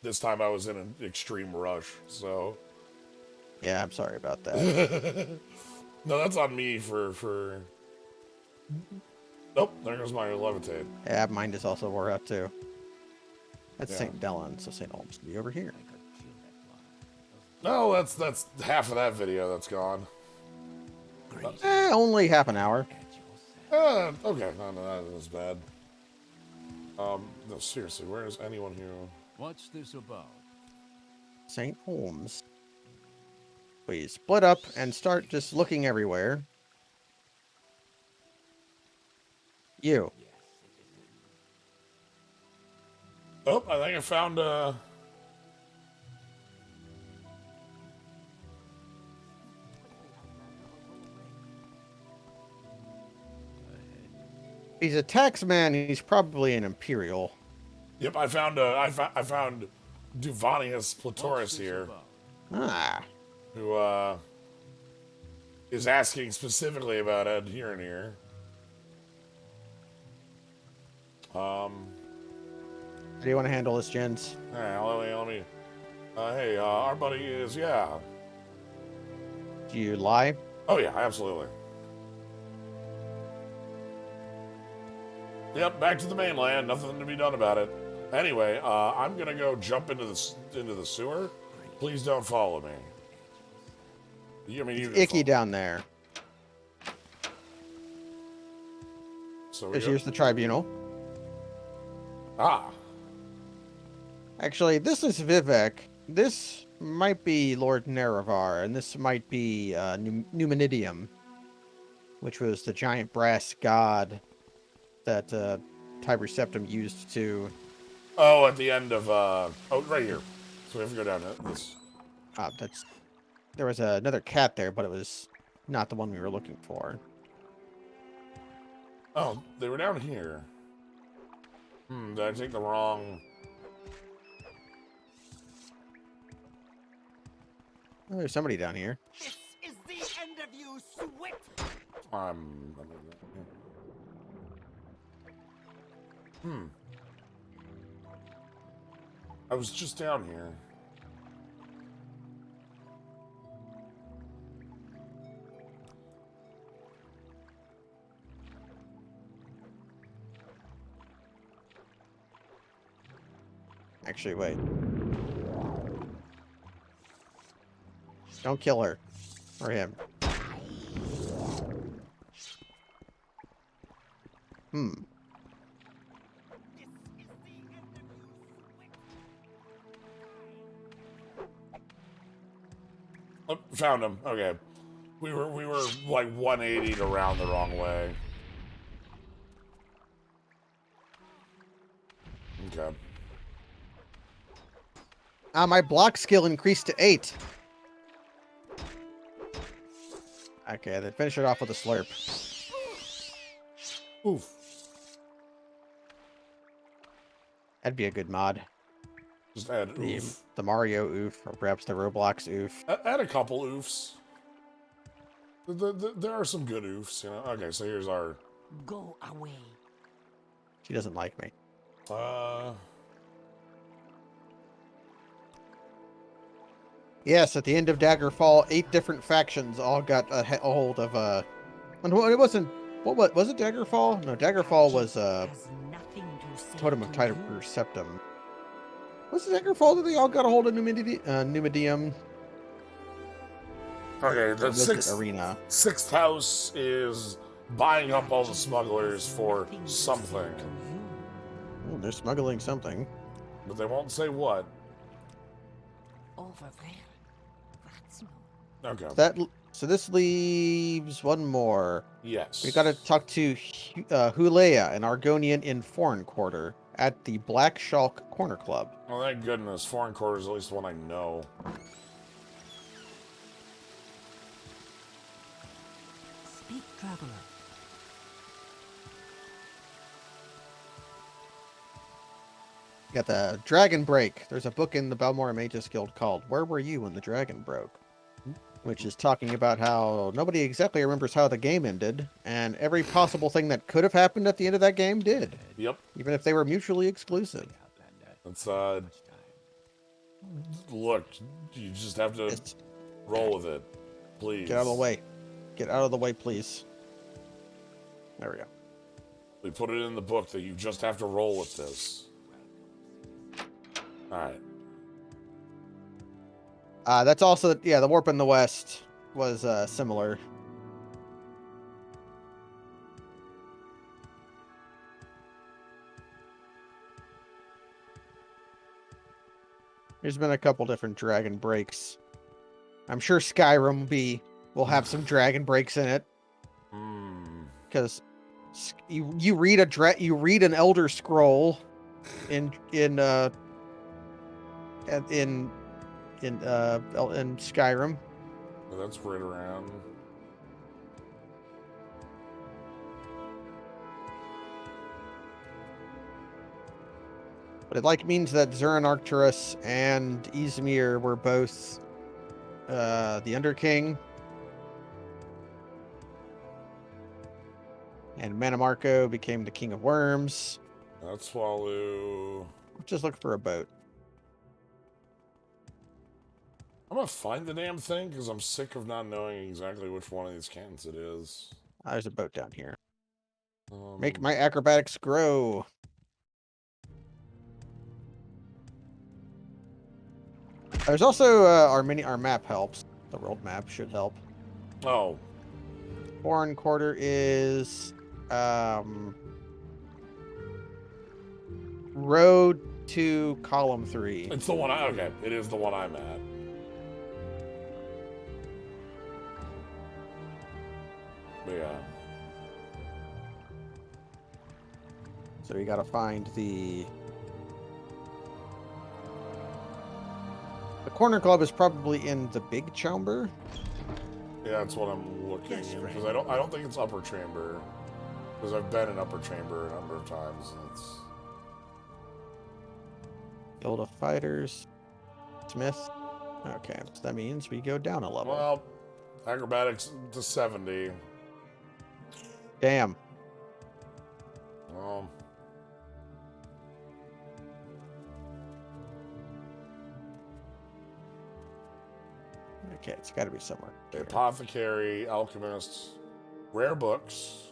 this time I was in an extreme rush, so... Yeah, I'm sorry about that. No, that's on me for... Oh, there goes my levitate. Yeah, mine is also wore out too. That's Yeah. St. Dellon, so St. Olm's be over here. No, that's half of that video that's gone. Only half an hour. Okay, no, that was bad. No, seriously, where is anyone here? What's this about? St. Holmes. We split up and start just looking everywhere. You. Oh, I think I found, He's a taxman. He's probably an imperial. Yep, I found, I found Duvanius Platoris here, Ah. who, is asking specifically about Ed here and here. How do you want to handle this, gents? Hey, let me, hey, our buddy is, yeah. Do you lie? Oh, yeah, absolutely. Yep, back to the mainland. Nothing to be done about it. Anyway, I'm gonna go jump into the sewer. Please don't follow me. I mean, you It's icky down there. So Because here's the tribunal. Ah. Actually, this is Vivek. This might be Lord Nerevar, and this might be Numenidium, which was the giant brass god that Tiber Septim used to... Oh, at the end of, oh, right here. So we have to go down this. that's... There was another cat there, but it was not the one we were looking for. Oh, they were down here. Did I take the wrong... Oh, there's somebody down here. This is the end of you, Swit! I was just down here. Actually, wait. Don't kill her. Or him. Oh, found him. Okay. We were like 180 around the wrong way. Okay. My block skill increased to 8. Okay, then finish it off with a slurp. Oof. That'd be a good mod. Just add oof. The Mario oof, or perhaps the Roblox oof. Add a couple oofs. There are some good oofs, you know. Okay, so here's our... Go away. She doesn't like me. Yes, at the end of Daggerfall, 8 different factions all got a hold of and it wasn't. What was it? Daggerfall? No, Daggerfall was Has nothing to say Totem of to Tiber you. Septum. Was it Daggerfall that they all got a hold of Numidium? Okay, the arena. sixth house is buying up all the smugglers for something. Oh, they're smuggling something. But they won't say what. Over there. That's Okay. So this leaves one more. Yes. We got to talk to Hulea, an Argonian in Foreign Quarter, at the Black Shulk Corner Club. Oh, thank goodness. Foreign Quarter is at least the one I know. Speak, traveler. Got the Dragon Break. There's a book in the Balmora Mages Guild called Where Were You When the Dragon Broke? Which is talking about how nobody exactly remembers how the game ended, and every possible thing that could have happened at the end of that game did. Yep. Even if they were mutually exclusive. It's, Look, you just have to Just roll with it. Please. get out of the way. Get out of the way, please. There we go. We put it in the book that you just have to roll with this. Alright. That's also, yeah, the warp in the west was similar. There's been a couple different dragon breaks. I'm sure Skyrim will have some dragon breaks in it. Because you read an Elder Scroll in Skyrim. That's right around. But it means that Zurin Arcturus and Izmir were both the Underking. And Manamarco became the King of Worms. That's Swallow. Just look for a boat. I'm gonna find the damn thing because I'm sick of not knowing exactly which one of these cannons it is. There's a boat down here. Make my acrobatics grow. There's also our map helps. The world map should help. Oh. Foreign quarter is road to column 3. It's the one okay, it is the one I'm at. But yeah. So you gotta find the corner club is probably in the big chamber. Yeah, that's what I'm looking in because I don't think it's upper chamber because I've been in upper chamber a number of times. And it's Guild of Fighters, Smith. Okay, so that means we go down a level. well, acrobatics to 70. Damn. Okay, it's got to be somewhere. The apothecary, alchemists, rare books.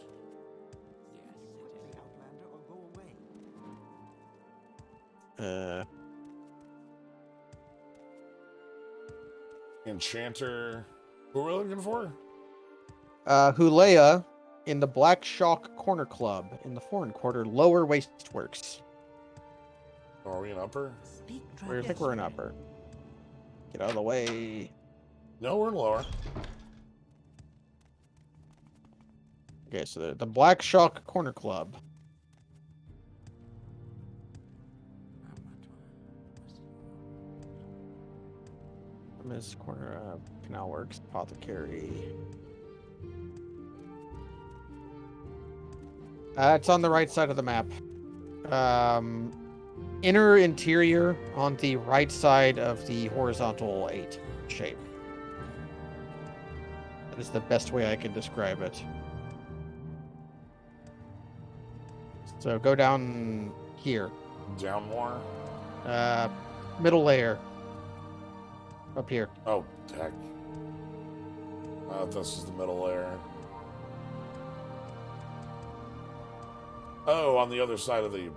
Enchanter. Who are we looking for? Hulea in the Black Shock Corner Club in the foreign quarter, Lower Wasteworks. Oh, are we in upper? I think we're in upper. Get out of the way. No, we're in lower. Okay, so the Black Shock Corner Club. Miss Corner Canal Works, Apothecary. It's on the right side of the map. Inner interior on the right side of the horizontal 8 shape. That is the best way I can describe it. So go down here. Down more? Middle layer. Up here. Oh, heck. This is the middle layer. Oh, on the other side of the...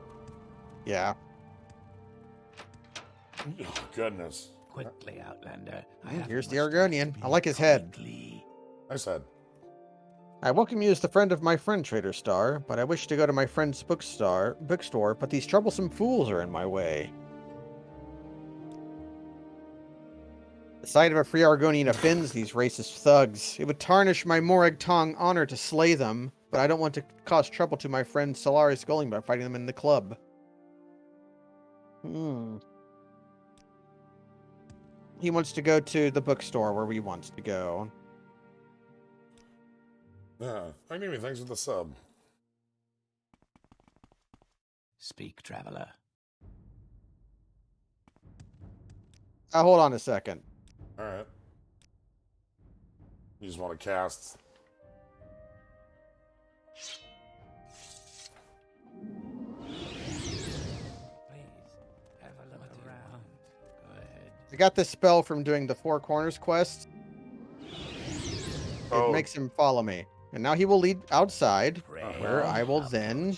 Yeah. Oh, goodness. Quickly, Outlander. Here's the Argonian. I like his head. Nice head. I welcome you as the friend of my friend, Trader Star, but I wish to go to my friend's bookstore, but these troublesome fools are in my way. The sight of a free Argonian offends these racist thugs. It would tarnish my Morag Tong honor to slay them, but I don't want to cause trouble to my friend Solaris Goling by fighting them in the club. He wants to go to the bookstore where he wants to go. I give you thanks for the sub. Speak, traveler. Hold on a second. Alright. You just want to cast... Please, have a look around. Go ahead. I got this spell from doing the Four Corners quest. It Oh. makes him follow me. And now he will lead outside, where Uh-huh. I will then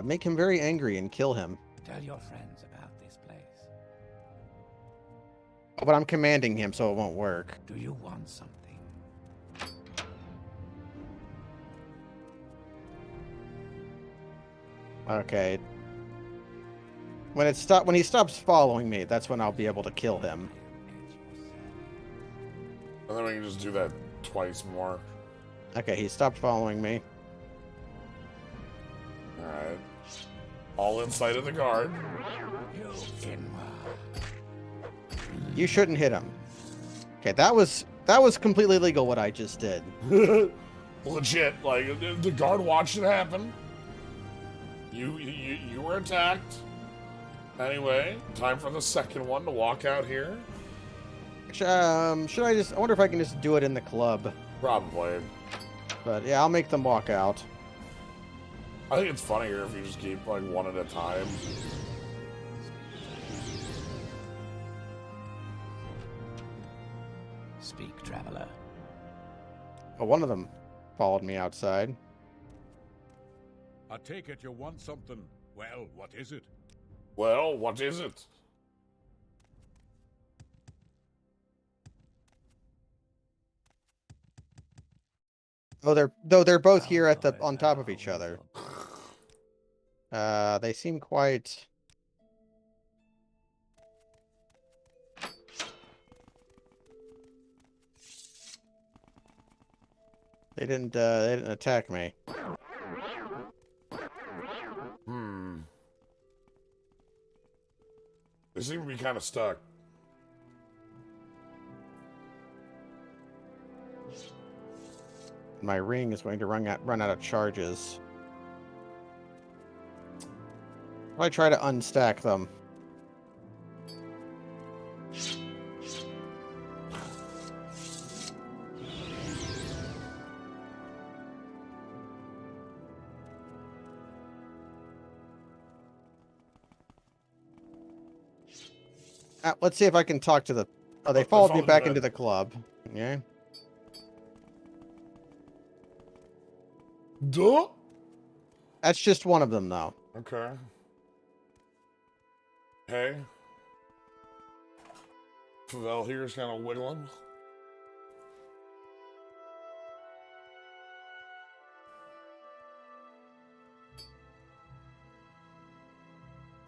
make him very angry and kill him. Tell your friends about this place. Oh, but I'm commanding him, so it won't work. Do you want something? Okay. When he stops following me, that's when I'll be able to kill him. And then we can just do that twice more. Okay, he stopped following me. Alright. All in sight of the guard. You shouldn't hit him. Okay, that was completely legal what I just did. Legit. Like, the guard watched it happen. You were attacked. Anyway, time for the second one to walk out here. Should I just... I wonder if I can just do it in the club. Probably. But yeah, I'll make them walk out. I think it's funnier if you just keep, like, one at a time. Speak, traveler. Oh, one of them followed me outside. I take it you want something. Well, what is it? Well, what is it? Oh, they're both here at the on top of each other. They seem quite... They didn't attack me. They seem to be kind of stuck. My ring is going to run out of charges. If I try to unstack them. Let's see if I can talk to the... Oh, they followed me back into the club. Yeah. Duh. That's just one of them, though. Okay. Hey. Pavel here's kind of wiggling.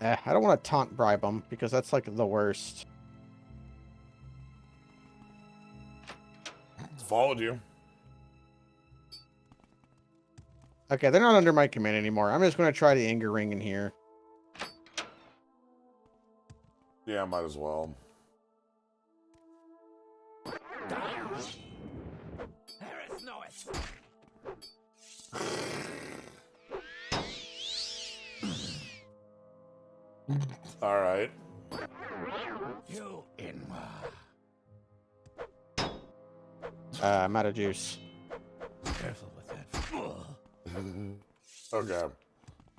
I don't want to taunt bribe them, because that's, like, the worst. Followed you. Okay, they're not under my command anymore. I'm just going to try the anger ring in here. Yeah, might as well. All right. You I'm out of juice. careful with that. Okay.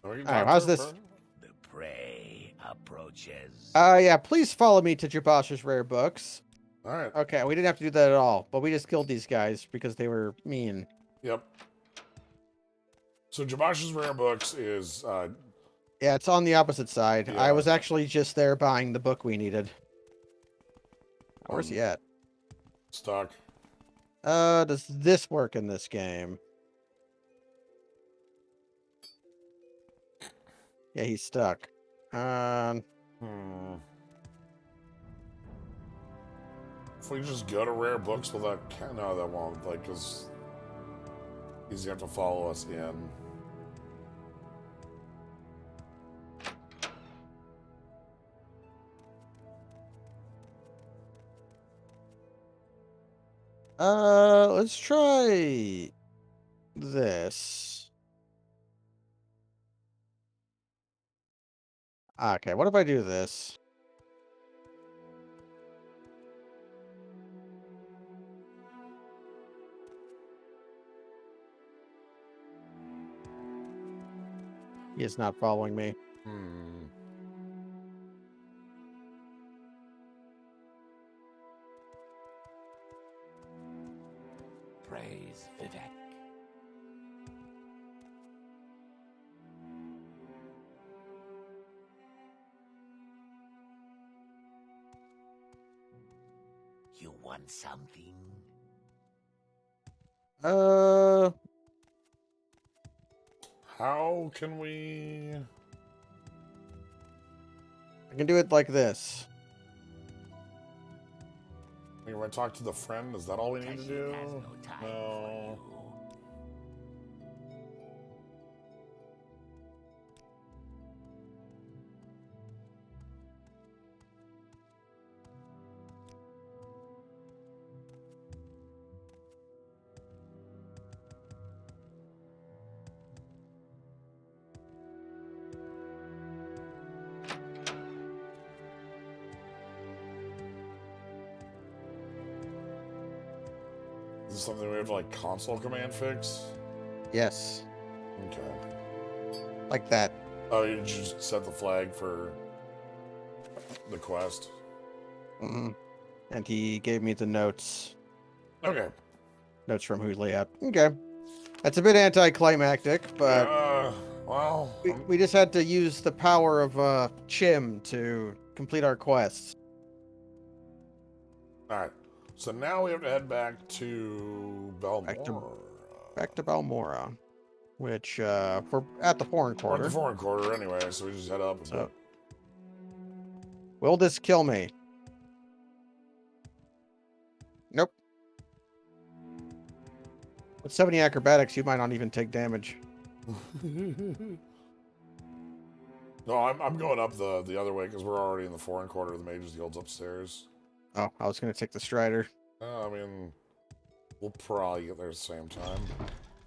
Alright, how's this? The prey approaches. Yeah, please follow me to Jabash's rare books. All right. Okay, we didn't have to do that at all, but we just killed these guys because they were mean. Yep. So Jabash's rare books is Yeah, it's on the opposite side. Yeah. I was actually just there buying the book we needed. Where's he at? stuck. Does this work in this game? Yeah, he's stuck. Hmm. If we just go to rare books, will that no, that won't. Like, cause he's gonna have to follow us in. Let's try this. Okay, what if I do this? He is not following me. Hmm. praise, Vivek. You want something? How can we... I can do it like this. If I talk to the friend, is that all we need to Tashin do? has no time No. for you. Is this something we have to, like, console command fix? Yes, Okay. like that. Oh, you just set the flag for the quest? Hmm. And he gave me the notes. Okay. Notes from who layout. Okay. That's a bit anticlimactic, but Yeah, well... we just had to use the power of Chim to complete our quests. Alright. So now we have to head back to Belmore. Back to Balmora, which we're at the foreign We're at quarter. the foreign quarter anyway, so we just head up a So, bit. will this kill me? Nope. With 70 acrobatics, you might not even take damage. No, I'm going up the other way because we're already in the foreign quarter of the Mages Guild's upstairs. Oh, I was going to take the Strider. I mean, we'll probably get there at the same time.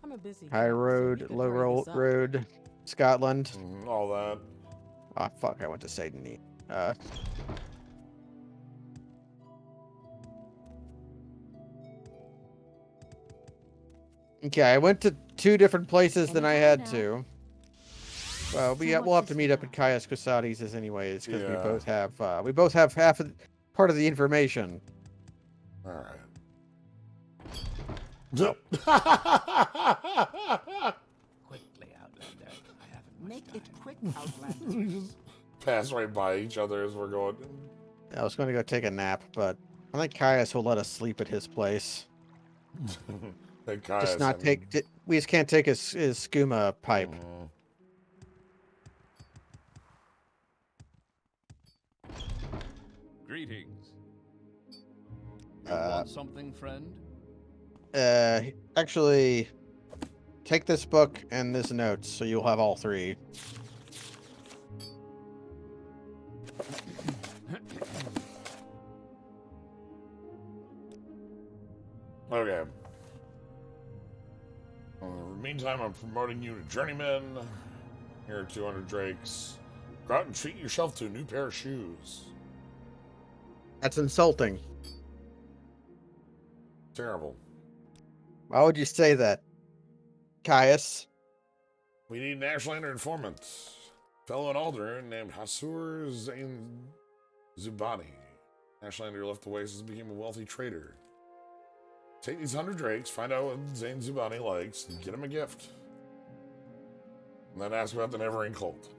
I'm a busy High girl, so road, you can low hurry this up. road, Scotland. All that. Ah, fuck, I went to Satan. Okay, I went to 2 different places than I had to. Well, we'll have to meet up at Caius Cusades anyways, because Yeah. we both have half of part of the information. All right. Quickly, Outlander. I haven't much Make time. it quick, Outlander. We just pass right by each other as we're going. I was going to go take a nap, but I think Caius will let us sleep at his place. Hey, Just Caius, not take. We just can't take his skooma pipe. Greetings. You Uh, want something, friend? Actually, take this book and this notes, so you'll have all 3. Okay. Meantime, I'm promoting you to journeyman. Here are 200 drakes. Go out and treat yourself to a new pair of shoes. That's insulting. Terrible. Why would you say that, Caius? We need an Ashlander informant. Fellow in Alder named Hasur Zain Zubani. Ashlander left the Wastes and became a wealthy trader. Take these 100 drakes, find out what Zain Zubani likes, and get him a gift. And then ask about the Nevering cult.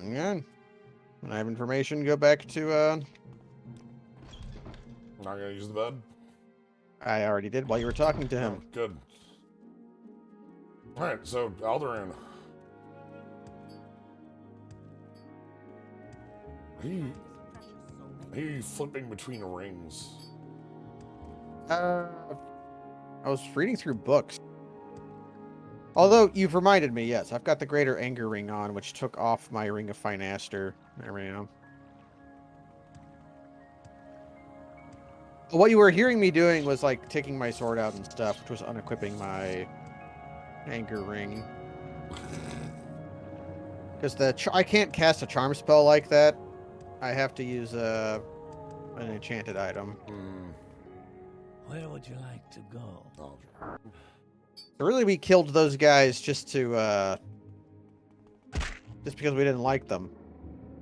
Yeah. When I have information, go back to, Not gonna use the bed? I already did while you were talking to Oh, him. good. Alright, so Alderan. He flipping between rings. I was reading through books. Although, you've reminded me, yes, I've got the Greater Anger Ring on, which took off my Ring of Finaster. There we go. What you were hearing me doing was, like, taking my sword out and stuff, which was unequipping my Anger Ring. Because I can't cast a charm spell like that. I have to use an enchanted item. Where would you like to go? Alderan. So really, we killed those guys just to, just because we didn't like them.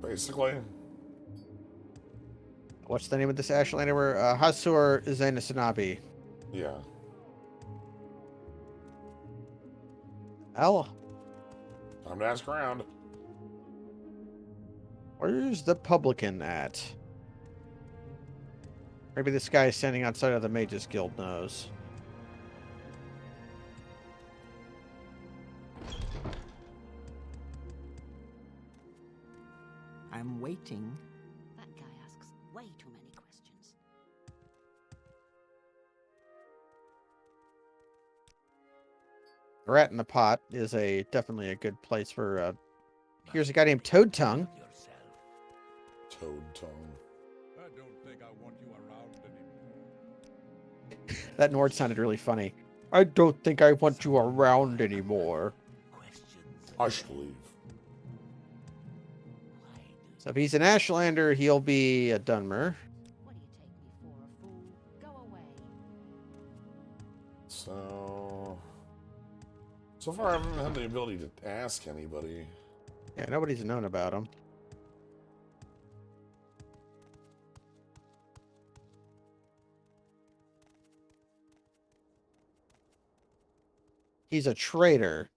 Basically. What's the name of this Ashlander? Hasur Zainasanabi. Yeah. Well, Time to ask around. where's the publican at? Maybe this guy standing outside of the Mages Guild knows. I'm waiting. That guy asks way too many questions. Rat in the Pot is definitely a good place for. Here's a guy named Toad Tongue. Toad Tongue. I don't think I want you around anymore. That Nord sounded really funny. I don't think I want you around anymore. I should leave. So if he's an Ashlander, he'll be a Dunmer. What do you take me for, a fool? Go away. So far I haven't had the ability to ask anybody. Yeah, nobody's known about him. He's a trader.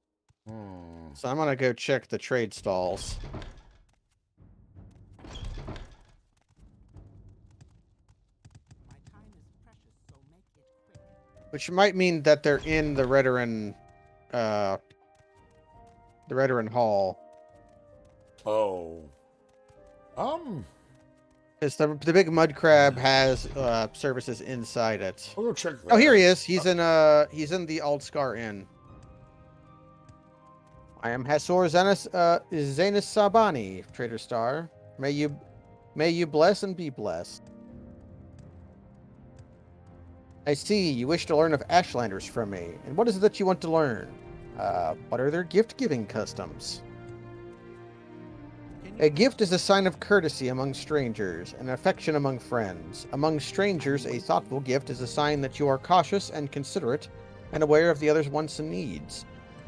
So I'm gonna go check the trade stalls. My time is precious, so make it quick. Which might mean that they're in the Redoran Hall. Oh. Because the big mud crab has services inside it. I'll go check that. Oh, here he is. He's in the Aldscar Inn. I am Hasor Zanus Sabani, Trader Star. May you bless and be blessed. I see you wish to learn of Ashlanders from me. And what is it that you want to learn? What are their gift-giving customs? A gift is a sign of courtesy among strangers, and affection among friends. Among strangers, a thoughtful gift is a sign that you are cautious and considerate, and aware of the other's wants and needs.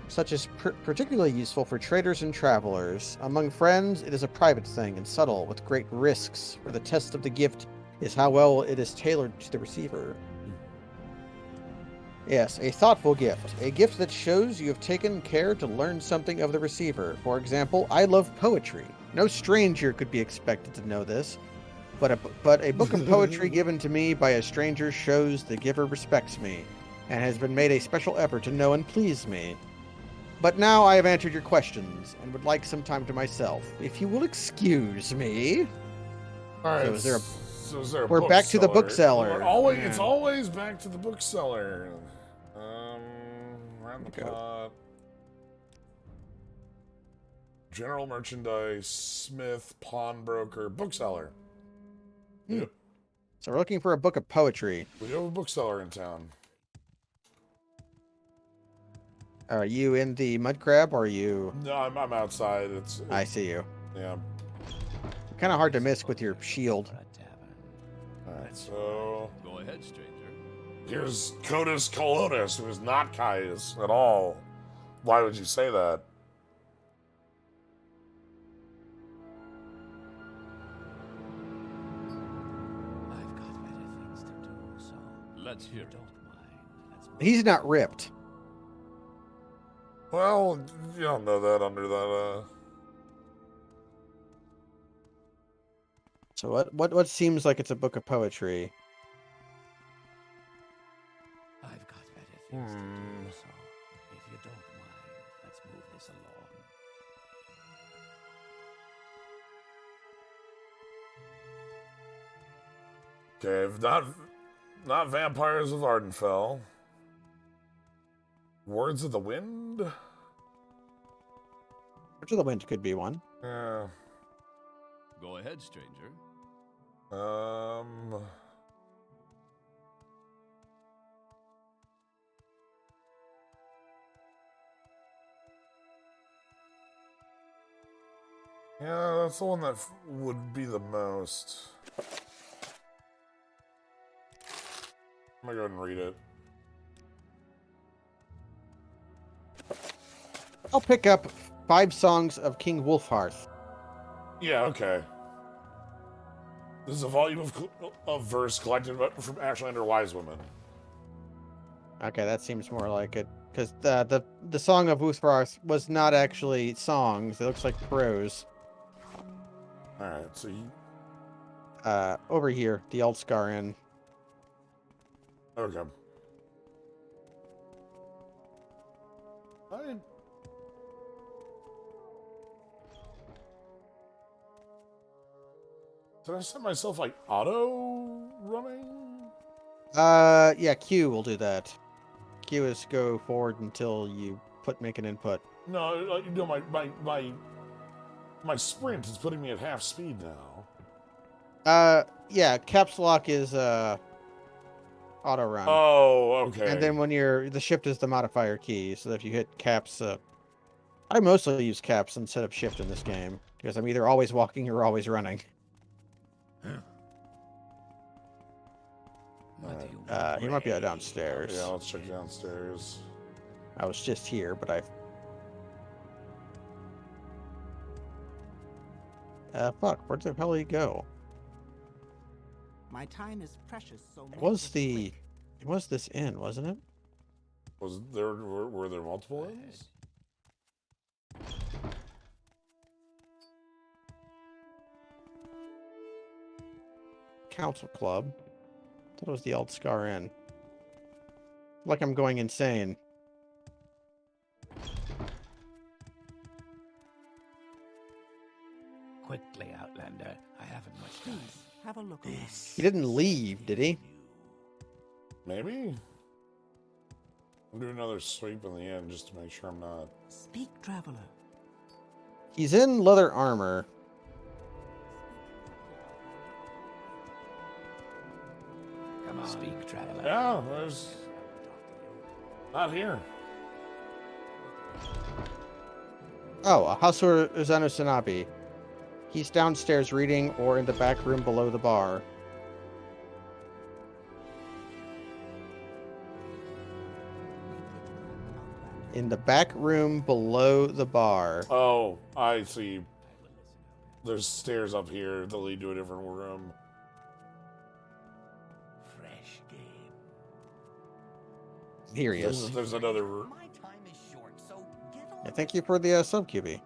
Such is particularly useful for traders and travelers. Among friends, it is a private thing and subtle, with great risks, where the test of the gift is how well it is tailored to the receiver. Yes, a thoughtful gift. A gift that shows you have taken care to learn something of the receiver. For example, I love poetry. No stranger could be expected to know this, but a book of poetry given to me by a stranger shows the giver respects me, and has been made a special effort to know and please me. But now I have answered your questions, and would like some time to myself. If you will excuse me. All right. So is there a We're back to the bookseller. It's always back to the bookseller. Around the pot. General merchandise, smith, pawnbroker, bookseller. So we're looking for a book of poetry. We do have a bookseller in town. Are you in the mud crab, or are you... No, I'm outside. I see you. Yeah. Kind of hard to miss with your shield. Alright, so... Go ahead, stranger. Here's Codus Colonus, who is not Caius at all. Why would you say that? I've got better things to do, so Let's hear it. don't mind. Let's move. He's not ripped. Well, you don't know that under that, So what seems like it's a book of poetry? I've got better things to do, so if you don't mind, let's move this along. Okay, not Vampires of Ardenfell. Words of the Wind? Which of the Wind could be one. Yeah. Go ahead, stranger. Yeah, that's the one that would be the most. I'm gonna go ahead and read it. I'll pick up 5 songs of King Wolfhearth. Yeah, okay. This is a volume of verse collected from Ashlander wise women. Okay, that seems more like it. Because the Song of Uthroth was not actually songs. It looks like prose. Alright, so you... Over here, the Altscar Inn. Okay. Did I set myself like auto running? Yeah, Q will do that. Q is go forward until you make an input. No, you know my sprint is putting me at half speed now. Yeah, caps lock is auto run. Oh, okay. And then when the shift is the modifier key, so that if you hit caps, I mostly use caps instead of shift in this game because I'm either always walking or always running. What do you want? He might be downstairs. Yeah, let's check downstairs. I was just here, but fuck, where the hell did he go? My time is precious, so It was this inn, wasn't it? Were there multiple inns? Council Club. That was the Altscar Inn. Like I'm going insane. Quickly, Outlander. I haven't much time. Please, have a look around. He didn't leave, did he? Maybe? I'll do another sweep in the end just to make sure I'm not... Speak, traveler. He's in leather armor. Come on. Speak, traveler. Yeah, there's... Not here. Oh, Hasur Zanusanabi. He's downstairs reading or in the back room below the bar. In the back room below the bar. Oh, I see. There's stairs up here that lead to a different room. Fresh game. Here he is. There's another room. My time is short, so get on. Yeah, thank you for the sub QB.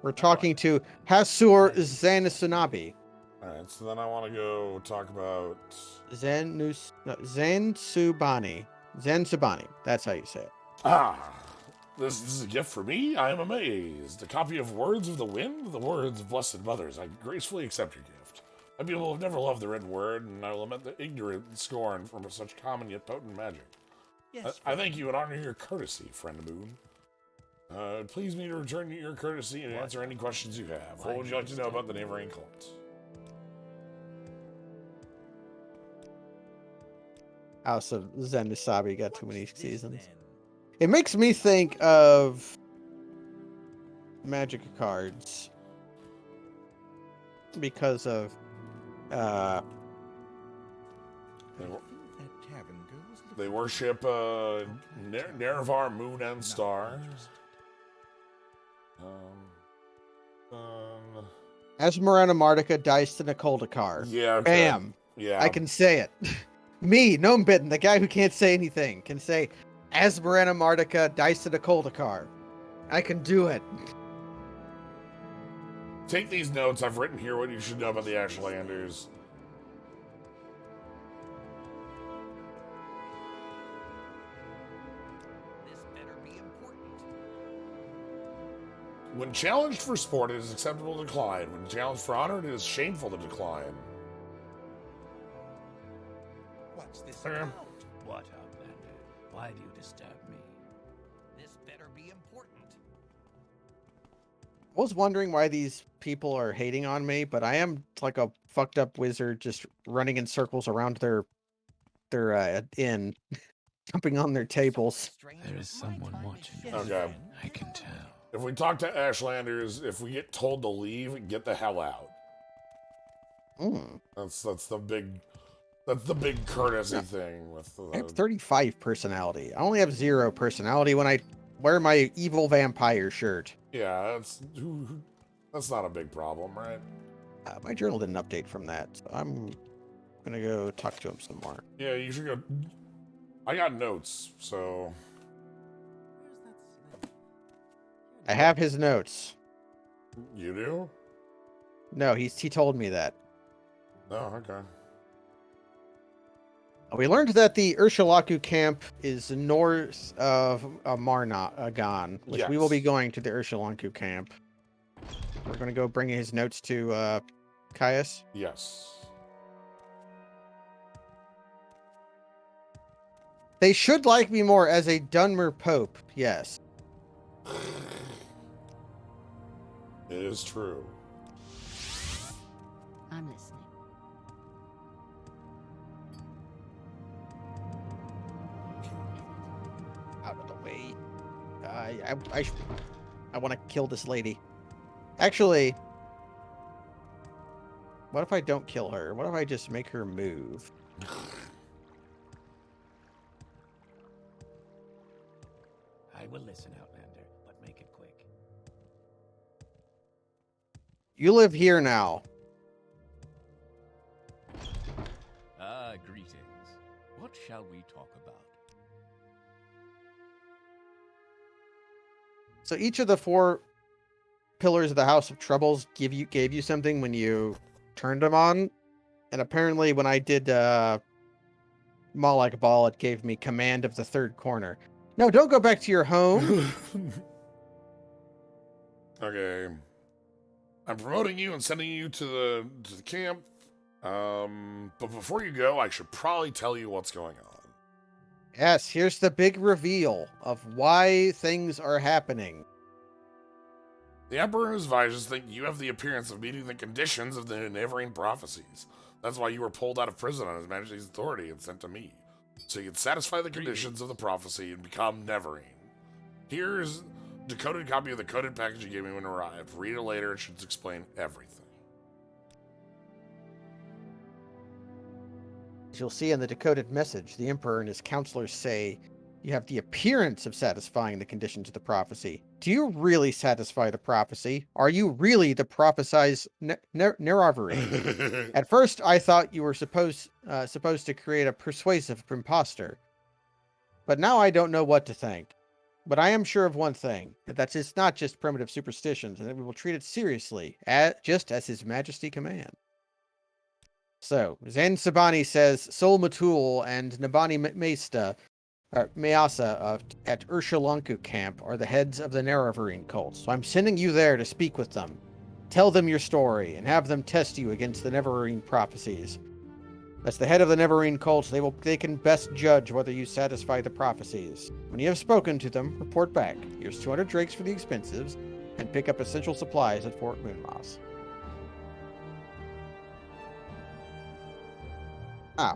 We're talking to Hasur Zanusanabi. Alright, so then I want to go talk about... Zansubani. Zansubani. That's how you say it. Ah! This is a gift for me? I am amazed. A copy of Words of the Wind? The words of Blessed Mothers. I gracefully accept your gift. My people have never loved the written word, and I lament the ignorant scorn from such common yet potent magic. Yes, I thank you and honor your courtesy, friend Boone. Please me to return your courtesy and answer any questions you have. What would you like to know about the neighboring cult? House of Zanusabi got too many seasons. It makes me think of Magic cards because of they worship Nerevar, Moon, and Star. Asmarana Mardica dice to Nicoldakar. Yeah. Okay. Bam. Yeah. I can say it. Me, Gnomebitten, the guy who can't say anything, can say Asmarana Mardica dice to Nicoldakar. I can do it. Take these notes. I've written here what you should know about the Ashlanders. This better be important. When challenged for sport, it is acceptable to decline. When challenged for honor, it is shameful to decline. What's this Okay. about? What, Outlander? Why do you disturb me? This better be important. I was wondering why these people are hating on me, but I am like a fucked up wizard just running in circles around their inn, jumping on their tables. There is someone watching. Yes, Okay. I can tell. If we talk to Ashlanders, if we get told to leave, get the hell out. Mm. That's the big courtesy thing with I have 35 personality. I only have 0 personality when I wear my evil vampire shirt. yeah, that's not a big problem, right? My journal didn't update from that, so I'm gonna go talk to him some more. Yeah, you should go. I got notes, so Where's that slave? I have his notes. you do? No, he told me that. Oh, okay. We learned that the Urshulaku camp is north of Marnagan, which we will be Yes. going to the Urshulaku camp. We're going to go bring his notes to Caius. Yes. They should like me more as a Dunmer Pope, yes. It is true. I'm listening. Out of the way. I want to kill this lady. Actually, what if I don't kill her? What if I just make her move? I will listen, Outlander, but make it quick. You live here now. Ah, greetings. What shall we talk about? So each of the 4 pillars of the House of Troubles gave you something when you turned them on, and apparently when I did Malak Ball, it gave me command of the 3rd corner. No, don't go back to your home. Okay. I'm promoting you and sending you to the camp. But before you go, I should probably tell you what's going on. Yes, here's the big reveal of why things are happening. The Emperor and his advisors think you have the appearance of meeting the conditions of the Neverine prophecies. That's why you were pulled out of prison on His Majesty's authority and sent to me, so you can satisfy the conditions of the prophecy and become Neverine. Here's a decoded copy of the coded package you gave me when it arrived. Read it later, it should explain everything. As you'll see in the decoded message, the Emperor and his counselors say, you have the appearance of satisfying the conditions of the prophecy. Do you really satisfy the prophecy? Are you really the prophesized Neraveri? At first, I thought you were supposed to create a persuasive impostor. But now I don't know what to think. But I am sure of one thing, that it's not just primitive superstitions, and that we will treat it seriously, just as His Majesty commands. So, Zan Sabani says Sol Matul and Nabani Mayasa at Urshalanku camp are the heads of the Naravarine cult. So I'm sending you there to speak with them. Tell them your story and have them test you against the Neverine prophecies. As the head of the Neverine cult, they can best judge whether you satisfy the prophecies. When you have spoken to them, report back. Here's 200 drakes for the expenses, and pick up essential supplies at Fort Moonmoss.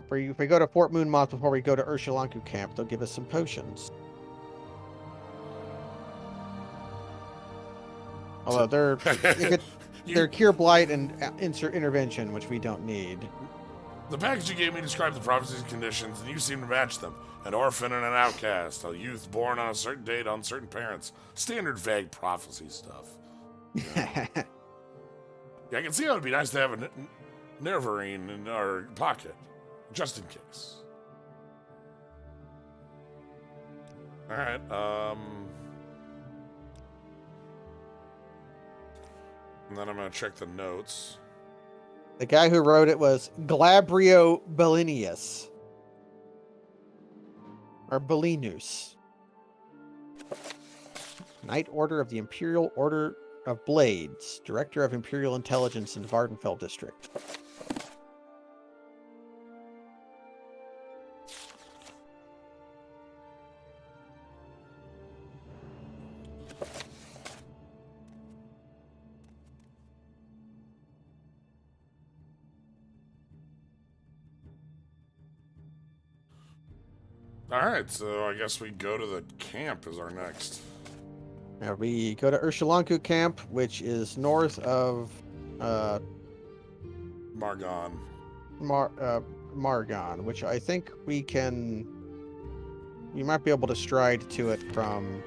If we go to Fort Moonmoss before we go to Urshalanku camp, they'll give us some potions. Although they're Cure Blight and Intervention, which we don't need. The package you gave me described the prophecy's conditions, and you seem to match them. An orphan and an outcast, a youth born on a certain date on certain parents. Standard vague prophecy stuff. Yeah, I can see how it'd be nice to have a Neverine in our pocket, just in case. Alright, and then I'm gonna check the notes. The guy who wrote it was Glabrio Bellinius. Or Bellinus. Knight Order of the Imperial Order of Blades. Director of Imperial Intelligence in Vardenfell District. Alright, so I guess we go to the camp as our next. Now we go to Urshalanku camp, which is north of Margon. Margon, which I think we might be able to stride to it from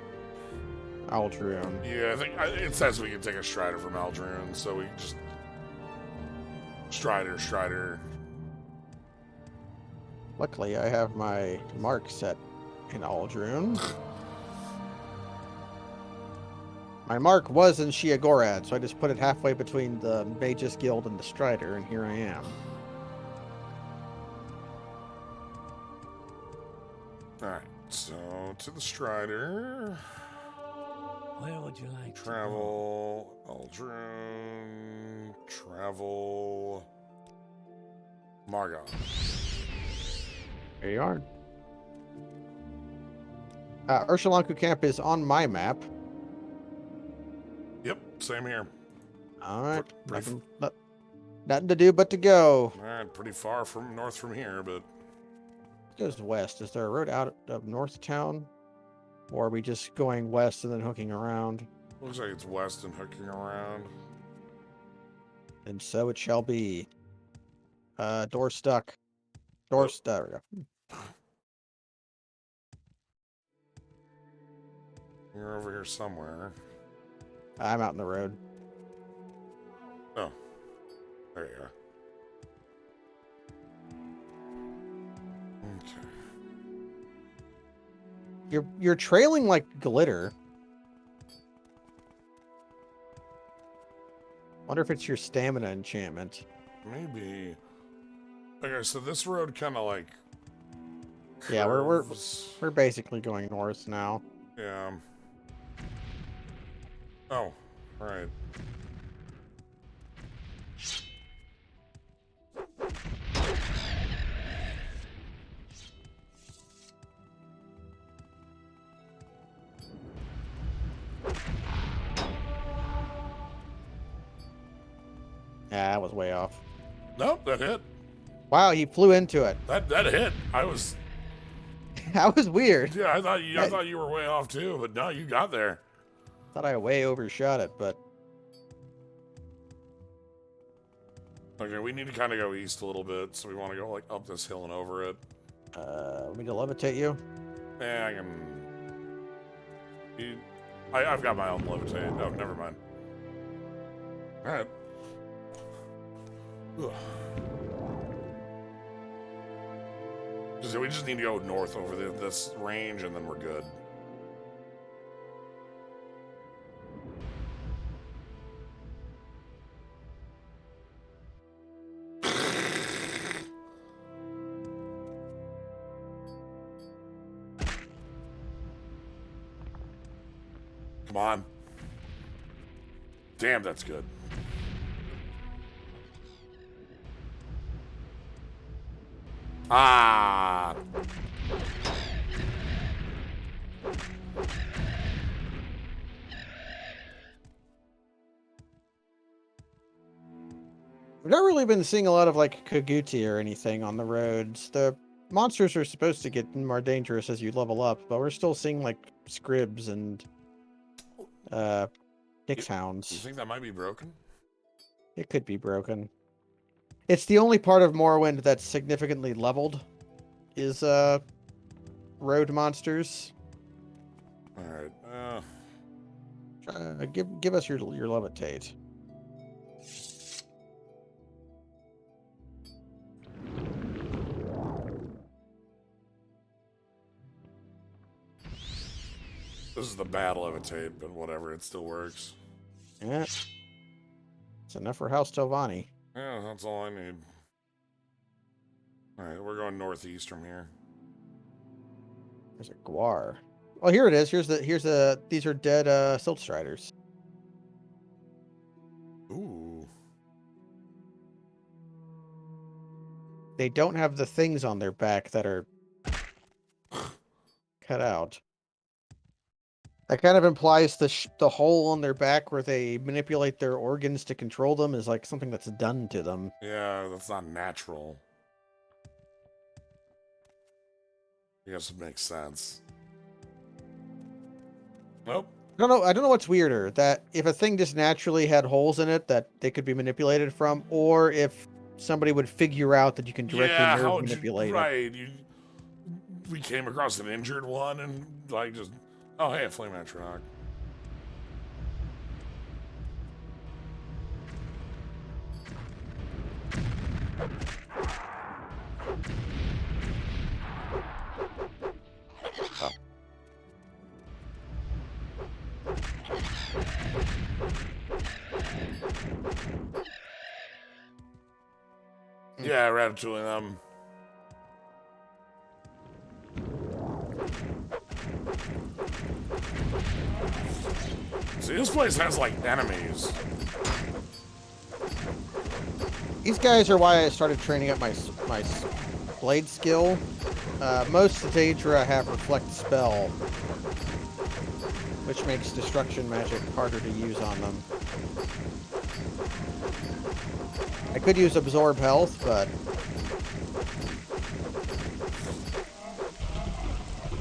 Aldruin. Yeah, I think it says we can take a strider from Aldruin, so we just Strider. Luckily, I have my mark set in Aldrun. My mark was in Sheogorath, so I just put it halfway between the Magus Guild and the Strider, and here I am. Alright, so to the Strider. Where would you like Travel, Aldrun, travel, Margot. There you are. Urshalanku Camp is on my map. Yep, same here. All right. Pretty Nothing to do but to go. Alright, pretty far from north from here, but It goes west. Is there a road out of north town? Or are we just going west and then hooking around? looks like it's west and hooking around. And so it shall be. Door stuck. Door stuck. There we go. You're over here somewhere. I'm out in the road. Oh, there you are. Okay. You're trailing like glitter. Wonder if it's your stamina enchantment. Maybe. Okay, so this road kind of like. Yeah, curves. we're basically going north now. Yeah. Oh, right. Yeah, that was way off. Nope, that hit. Wow, he flew into it. That hit. I was. That was weird. Yeah, I thought you were way off too, but no, you got there. Thought I way overshot it, but Okay, we need to kind of go east a little bit, so we want to go like up this hill and over it. want me to levitate you? Yeah, I can. I've got my own levitate. Oh, never mind. All right. Ugh. We just need to go north over this range, and then we're good. Come on. Damn, that's good. Ah. We've not really been seeing a lot of like Kaguti or anything on the roads. The monsters are supposed to get more dangerous as you level up, but we're still seeing like scribs and Nyx You hounds. think that might be broken? It could be broken. It's the only part of Morrowind that's significantly leveled is road monsters. All right. Give us your levitate. This is the bad levitate, but whatever, it still works. Yeah. It's enough for House Telvanni. Yeah, that's all I need. All right, we're going northeast from here. There's a Guar. Oh, here it is. These are dead Silt Striders. Ooh. They don't have the things on their back that are cut out. That kind of implies the hole on their back where they manipulate their organs to control them is like something that's done to them. Yeah, that's not natural. I guess it makes sense. Nope. I don't know what's weirder, that if a thing just naturally had holes in it that they could be manipulated from, or if somebody would figure out that you can directly nerve manipulate it. Right. We came across an injured one and like just, oh hey, a flame atronach. Yeah, ratatouille them. See, this place has, like, enemies. These guys are why I started training up my blade skill. Most Daedra have reflect spell, which makes destruction magic harder to use on them. I could use absorb health, but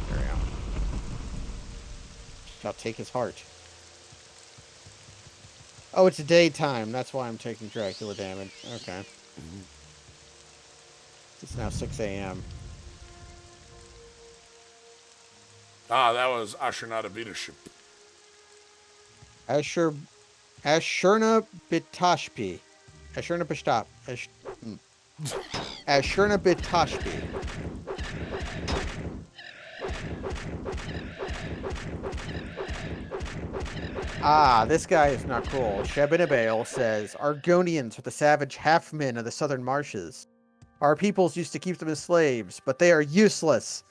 there we go. I'll take his heart. Oh, it's daytime. That's why I'm taking Dracula damage. Okay. It's now 6 a.m. Ah, that was Ashernada Beatership. Ashurna Bitashpi. Ashurna Bishtop. Ashurna Bitashpi. Ah, this guy is not cool. Shebinabail says, Argonians are the savage half-men of the southern marshes. Our peoples used to keep them as slaves, but they are useless.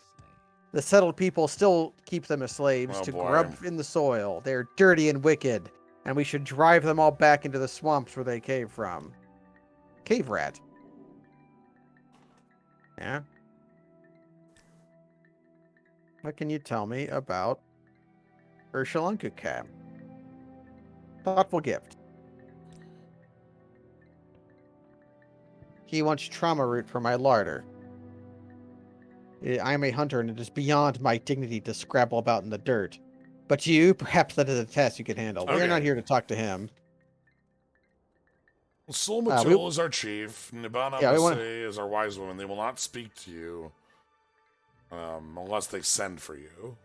The settled people still keep them as slaves to grub in the soil. They are dirty and wicked, and we should drive them all back into the swamps where they came from. Cave rat. Yeah. What can you tell me about Urshalanka Cap? Thoughtful gift. He wants trauma root for my larder. I am a hunter, and it is beyond my dignity to scrabble about in the dirt. But you, perhaps that is a task you can handle. Okay. We are not here to talk to him. Sulmatil is our chief. Nibana is our wise woman. They will not speak to you unless they send for you.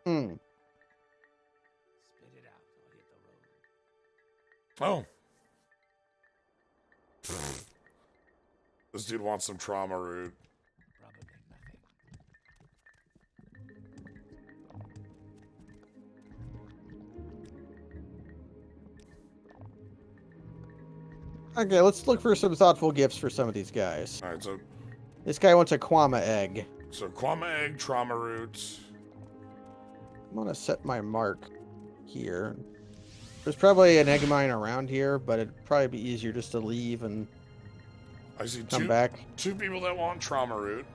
Hmm. Spit it out or hit the road. Oh. This dude wants some trauma root. Probably nothing. Okay, let's look for some thoughtful gifts for some of these guys. Alright, so... This guy wants a Kwama egg. So, Kwama egg, trauma root. I'm gonna set my mark here. There's probably an egg mine around here, but it'd probably be easier just to leave and I see come back. Two people that want trauma root.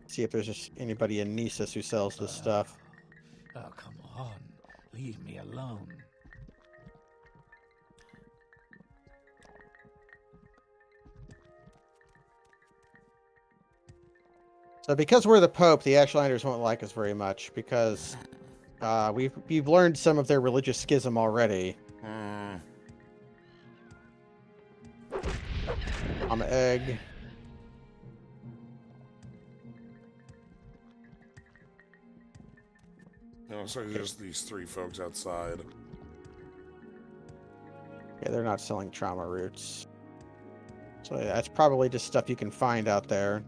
See if there's just anybody in Nisus who sells this stuff. Oh, come on. Leave me alone. So because we're the Pope, the Ashlanders won't like us very much because we've learned some of their religious schism already. I'm an egg. No, so just these three folks outside. Yeah, they're not selling trauma roots. So yeah, that's probably just stuff you can find out there.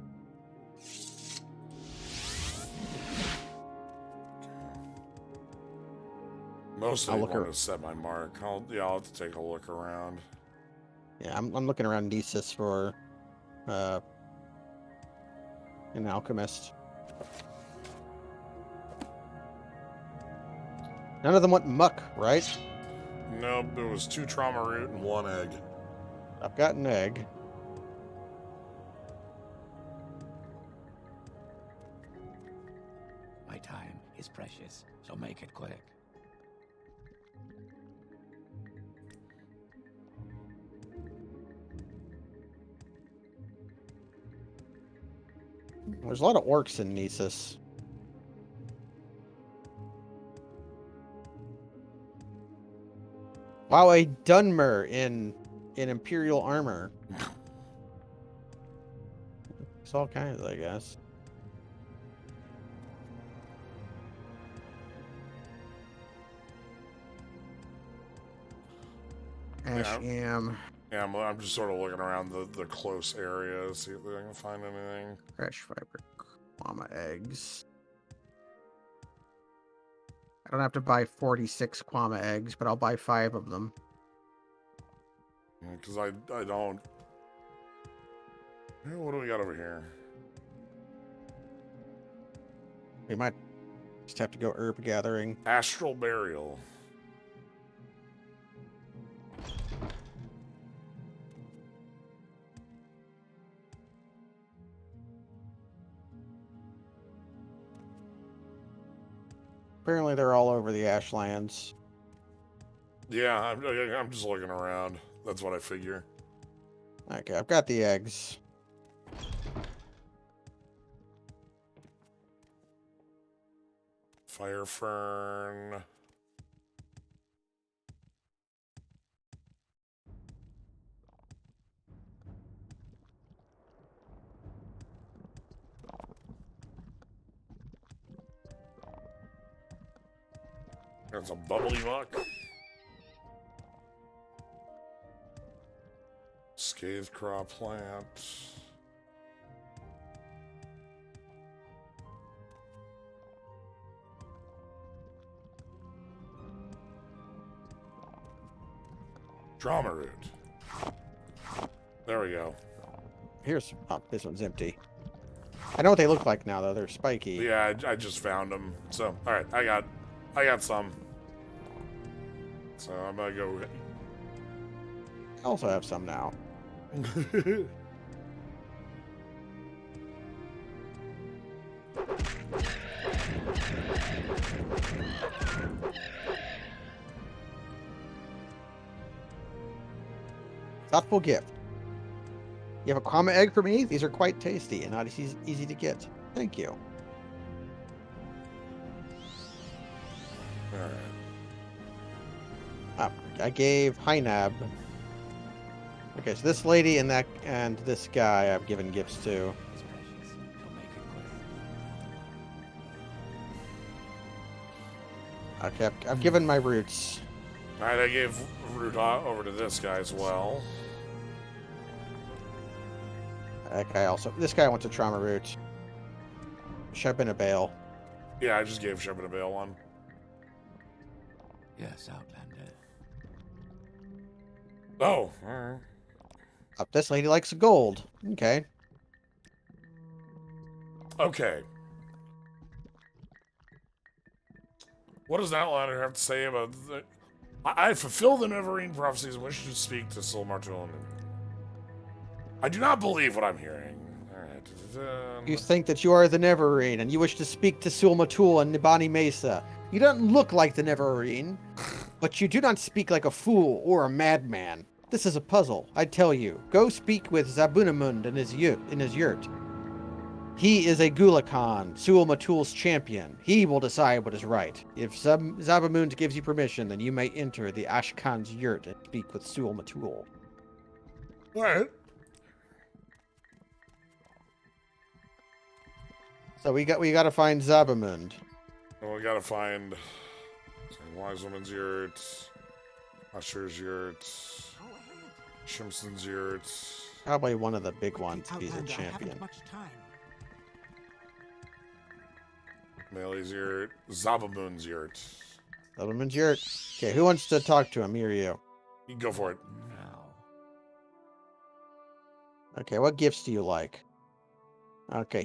Mostly I want to set my mark. I'll have to take a look around. Yeah, I'm looking around Nisus for an alchemist. None of them want muck, right? Nope, there was 2 trauma root and 1 egg. I've got an egg. My time is precious, so make it quick. There's a lot of orcs in Nisus. Wow, a Dunmer in Imperial armor. It's all kinds, I guess. Asham. Yeah, I'm just sort of looking around the close area, see if I can find anything. Fresh fiber llama eggs. I don't have to buy 46 Kwama eggs, but I'll buy 5 of them. Because I don't... What do we got over here? We might just have to go herb gathering. Astral Burial. Apparently they're all over the Ashlands. Yeah, I'm just looking around. That's what I figure. Okay, I've got the eggs. Fire Fern. There's a bubbly muck. Scathed craw plant. Drama root. There we go. Here's... Oh, this one's empty. I know what they look like now, though. They're spiky. Yeah, I just found them. So, all right, I got some. So I'm gonna go. I also have some now. Thoughtful gift. You have a Kwama egg for me? These are quite tasty and not easy to get. Thank you. All right. I gave Hynab. Okay, so this lady and this guy I've given gifts to. It's precious. Don't make it quick. Okay, I've given my roots. All right, I gave root over to this guy as well. That guy also. This guy wants a trauma root. Shebin a bale. Yeah, I just gave Shepard a Bale one. Yes, Outlander. Oh, all right. This lady likes gold. Okay. Okay. What does Outlander have to say about the... I fulfill the Neverine prophecies and wish to speak to Silmartil. I do not believe what I'm hearing. All right. You think that you are the Neverine, and you wish to speak to Sul-Matul and Nibani Mesa. You don't look like the Neverine, but you do not speak like a fool or a madman. This is a puzzle, I tell you. Go speak with Zabunamund in his yurt. He is a Gulakan, Sul-Matul's champion. He will decide what is right. If Zabamund gives you permission, then you may enter the Ashkan's yurt and speak with Sul-Matul. All right. So we got to find Zabamund. Well, we gotta find Wise Woman's yurt, Usher's yurt, Go ahead. Shimson's yurt. Probably one of the big ones if he's a Outlander, I champion. haven't much time. Melee's yurt, Zabamoon's yurt. Zabamund's yurt. Okay, who wants to talk to him? Me or you? You can go for it. Now. Okay, what gifts do you like? Okay,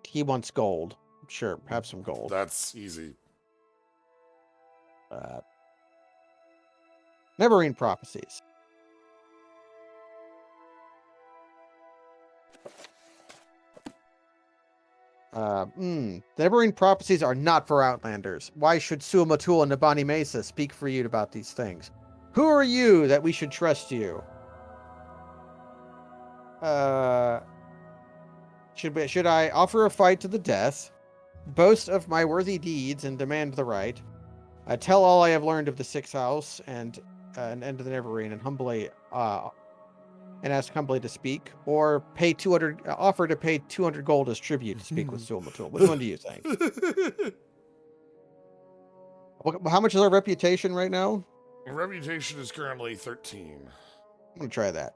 he wants gold. Sure, have some gold. That's easy. Neverine prophecies. Neverine prophecies are not for Outlanders. Why should Sul-Matul and Nibani Mesa speak for you about these things? Who are you that we should trust you? Should I offer a fight to the death, boast of my worthy deeds and demand the right? I tell all I have learned of the Sixth House and end of the Neverine, and humbly and ask humbly to speak, or pay 200 offer to pay 200 gold as tribute to speak with Sul-Matul. Which one do you think? How much is our reputation right now? Reputation is currently 13. I'm gonna try that.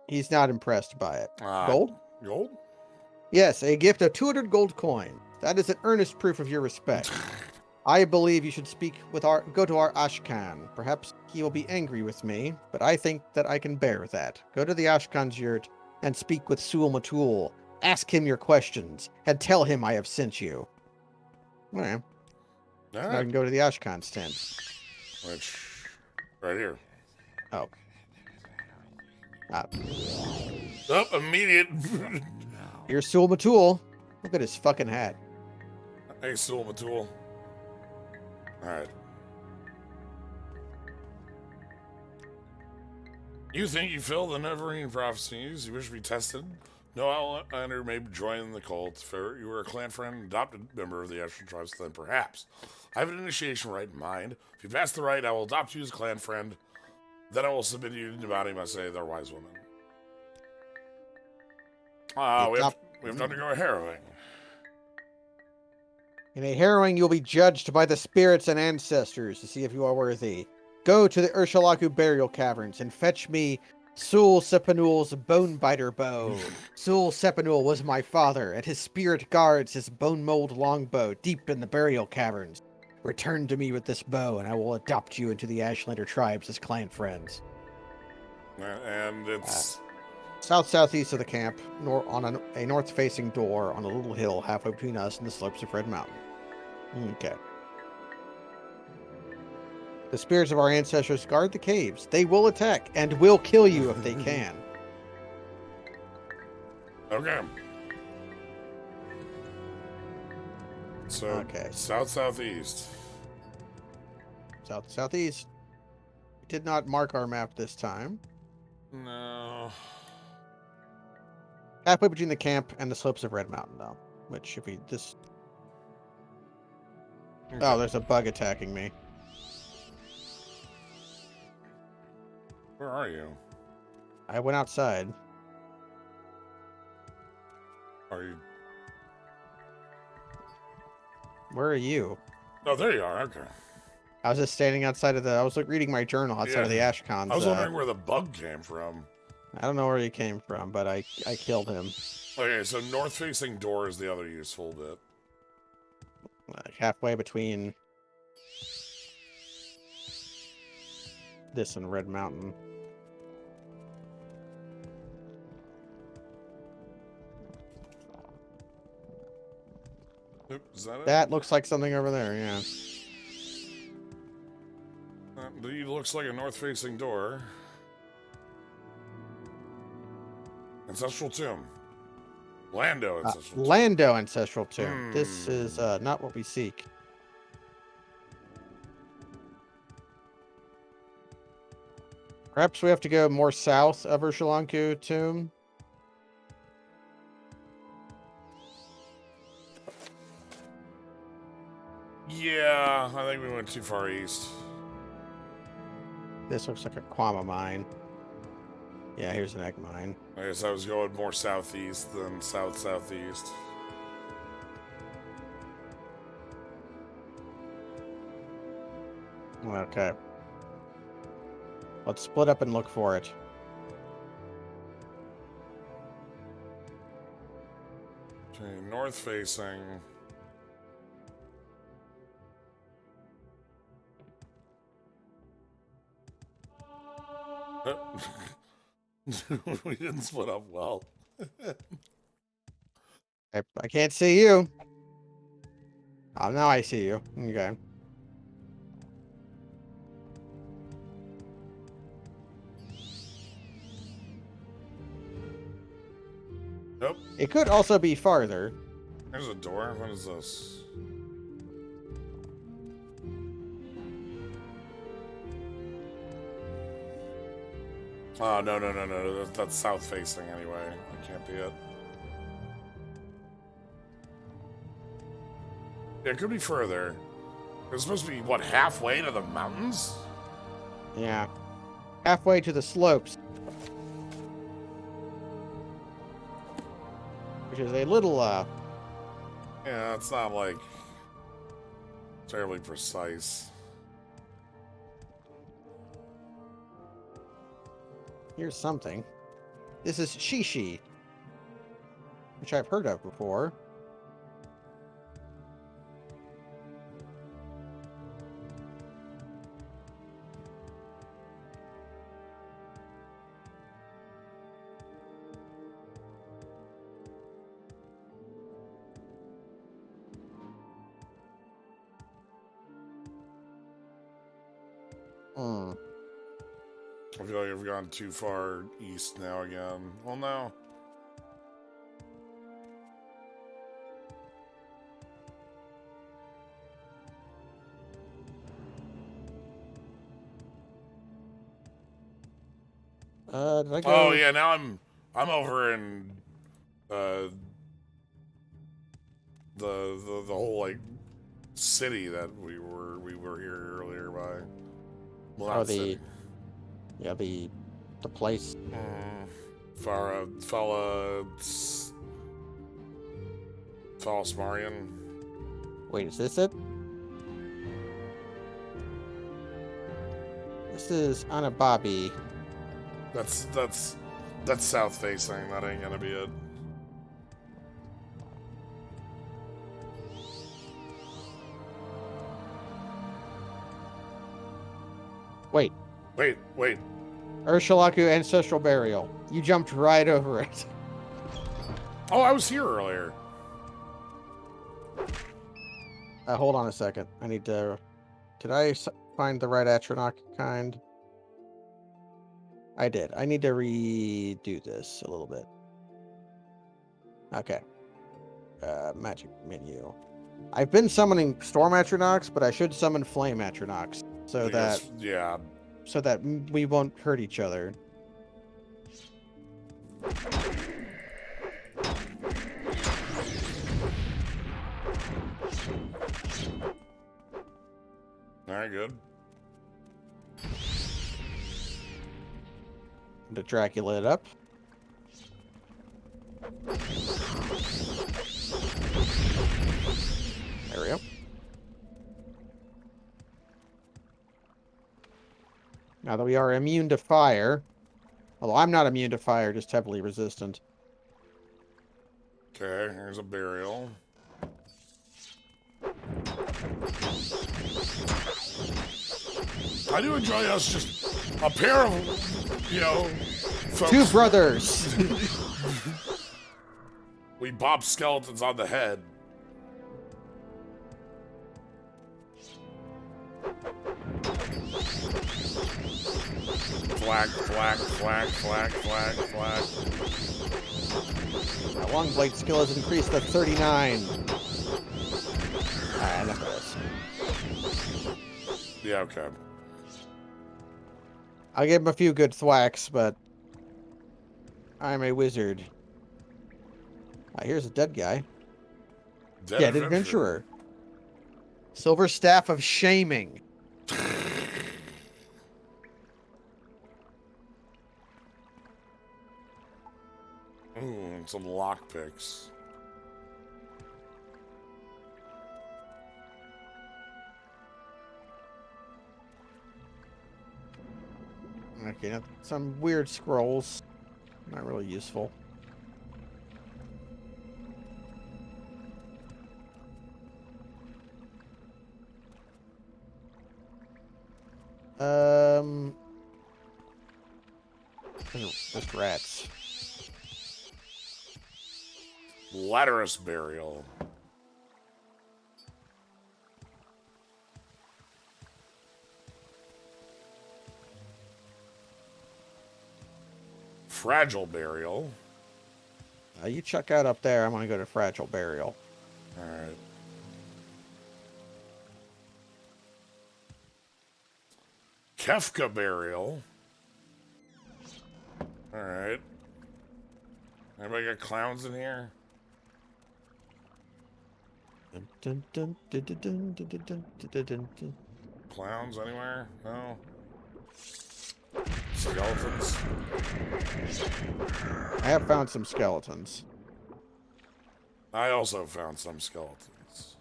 He's not impressed by it. Gold? Gold? Yes, a gift of 200 gold coin. That is an earnest proof of your respect. I believe you should go to our Ashkan. Perhaps he will be angry with me, but I think that I can bear that. Go to the Ashkan's yurt and speak with Sul Matul. Ask him your questions, and tell him I have sent you. Okay. All So now I right. can go to the Ashkan's tent. Which, right here. Oh. Ah, Oh, immediate. here's Sul Matul. Look at his fucking hat. Hey, Sul Matul. All right. You think you fill the never-ending prophecies? You wish to be tested? No outlander may join the cult. If you were a clan friend, adopted member of the Ashton tribes, then perhaps. I have an initiation rite in mind. If you pass the rite, I will adopt you as a clan friend. Then I will submit you to body must say they're wise women. We have to undergo a harrowing. In a harrowing, you'll be judged by the spirits and ancestors to see if you are worthy. Go to the Urshalaku burial caverns and fetch me Sul Sepanul's bone-biter bow. Sul Sepanul was my father, and his spirit guards his bone-mold longbow deep in the burial caverns. Return to me with this bow, and I will adopt you into the Ashlander tribes as clan friends. And it's... South-southeast of the camp, on a north-facing door on a little hill halfway between us and the slopes of Red Mountain. Okay. The spirits of our ancestors guard the caves. They will attack and will kill you if they can. Okay. So, Okay. south-southeast. South-southeast. We did not mark our map this time. No. Halfway between the camp and the slopes of Red Mountain, though. Which should be this... Okay. Oh, there's a bug attacking me. Where are you? I went outside. Are you... Where are you? Oh, there you are. Okay. I was just standing outside of the... I was like, reading my journal outside of the Ashcons. I was wondering where the bug came from. I don't know where he came from, but I killed him. Okay, so north-facing door is the other useful bit. Like halfway between this and Red Mountain. Oop, is that it? That looks like something over there, yeah. That indeed looks like a north-facing door. Ancestral tomb. Lando ancestral tomb. Lando Ancestral Tomb. This is not what we seek. Perhaps we have to go more south of Urshalanku Tomb. Yeah, I think we went too far east. This looks like a Kwama mine. Yeah, here's an egg mine. I guess I was going more southeast than south-southeast. Okay. Let's split up and look for it. Okay, north-facing. We didn't split up well. I can't see you. Oh, now I see you. Okay. Nope. It could also be farther. There's a door. What is this? Oh, no. That's south-facing anyway. That can't be it. Yeah, it could be further. It's supposed to be, what, halfway to the mountains? Yeah. Halfway to the slopes. Which is a little, Yeah, it's not, like, terribly precise. Here's something. This is Shishi, which I've heard of before. Hmm. I feel like I've gone too far east now again. Well, no. Did I go? Oh yeah, now I'm over in the whole like city that we were here earlier by. Well, Oh, not city. yeah, the place. Falasmarian. Wait, is this it? This is Anababi. That's south facing. That ain't gonna be it. Wait, Wait. Urshalaku Ancestral Burial. You jumped right over it. Oh, I was here earlier. Hold on a second. I need to... Did I find the right Atronach kind? I did. I need to redo this a little bit. Okay. Magic menu. I've been summoning Storm Atronachs, but I should summon Flame Atronachs so that we won't hurt each other. Alright, good. To Dracula it up. There we go. Now that we are immune to fire, although I'm not immune to fire, just heavily resistant. Okay, here's a burial. I do enjoy us just a pair of, folks. Two brothers! We bop skeletons on the head. Flag. My long blade skill has increased to 39. Alright, enough of this. Yeah, okay. I'll give him a few good thwacks, but I'm a wizard. Here's a dead guy. Dead adventurer. Silver Staff of Shaming. Ooh, and some lockpicks. Okay, now some weird scrolls. Not really useful. Just rats. Latterus burial. Fragile burial. You check out up there. I'm gonna go to Fragile Burial. All right. Kefka burial. All right. Anybody got clowns in here? Dun, dun, dun, dun, dun, dun, dun, dun, dun, dun, dun. Clowns anywhere? No. Skeletons. I have found some skeletons. I also found some skeletons.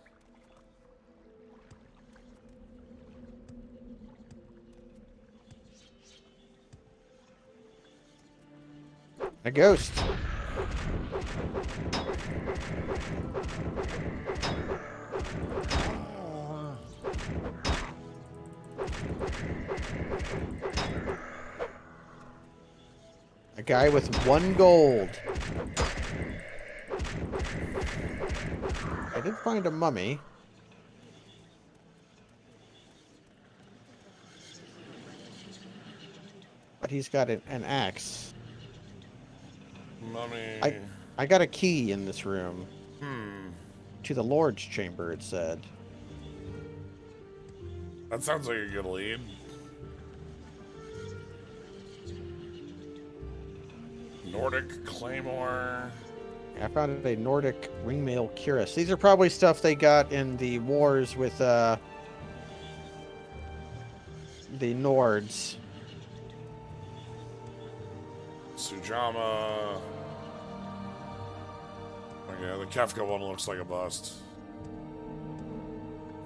A ghost. A guy with 1 gold. I did find a mummy. but he's got an axe. Mummy. I got a key in this room. Hmm. To the Lord's chamber, it said. That sounds like a good lead. Nordic Claymore. I found a Nordic ringmail cuirass. These are probably stuff they got in the wars with the Nords. Sujama. Oh, yeah, the Kefka one looks like a bust.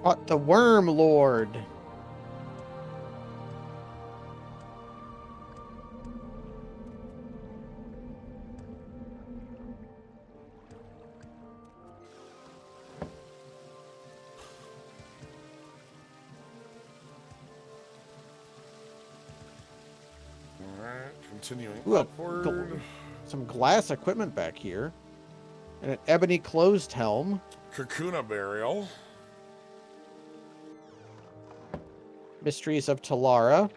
What the Worm Lord? Alright, continuing Ooh, upward. Some glass equipment back here. And an ebony closed helm. Kakuna Burial. Mysteries of Talara.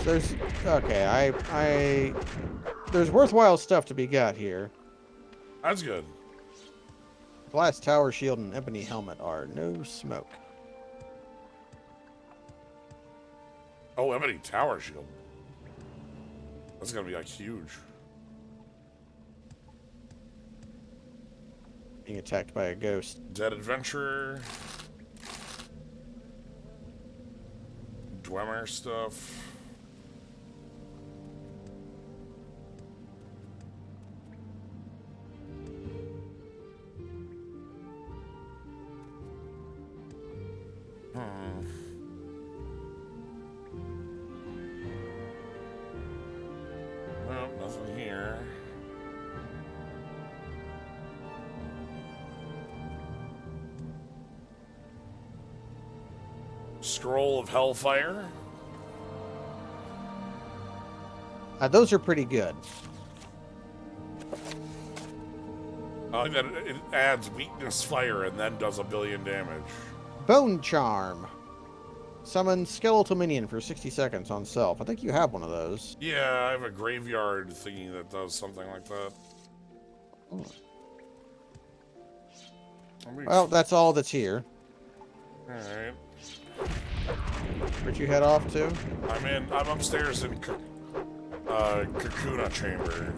There's okay, there's worthwhile stuff to be got here. That's good. Glass tower shield and ebony helmet are no smoke. Oh, Ebony Tower Shield. That's gonna be like huge. Being attacked by a ghost. Dead Adventurer. Dwemer stuff. Nope, nothing here. Scroll of Hellfire. Those are pretty good. I like that it adds weakness fire and then does 1 billion damage. Bone Charm. Summon skeletal minion for 60 seconds on self. I think you have one of those. Yeah, I have a graveyard thingy that does something like that. Well, that's all that's here. Alright. Where'd you head off to? I'm upstairs in Kakuna Chamber.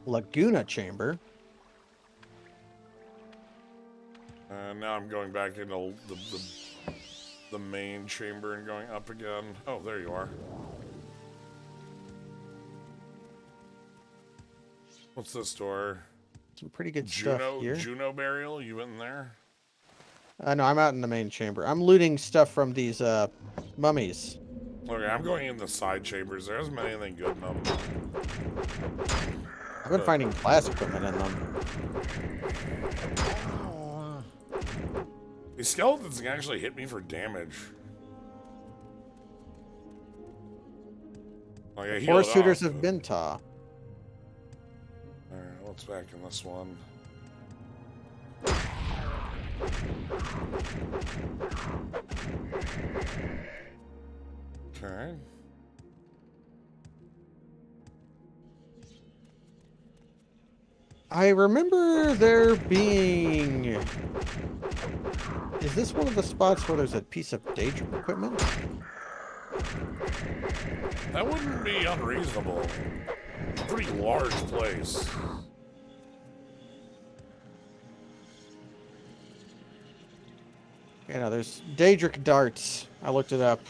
Laguna Chamber. Now I'm going back into the main chamber and going up again. Oh, there you are. What's this door? Some pretty good stuff here. Juno Burial? You went in there? No, I'm out in the main chamber. I'm looting stuff from these mummies. Okay, I'm going in the side chambers. There isn't anything good in them. I've been finding glass equipment in them. These skeletons can actually hit me for damage. Oh, yeah, heal Four it suitors off, of but- Binta. Alright, what's back in this one? Okay. I remember there being... Is this one of the spots where there's a piece of Daedric equipment? That wouldn't be unreasonable. It's a pretty large place. You know, there's Daedric darts. I looked it up.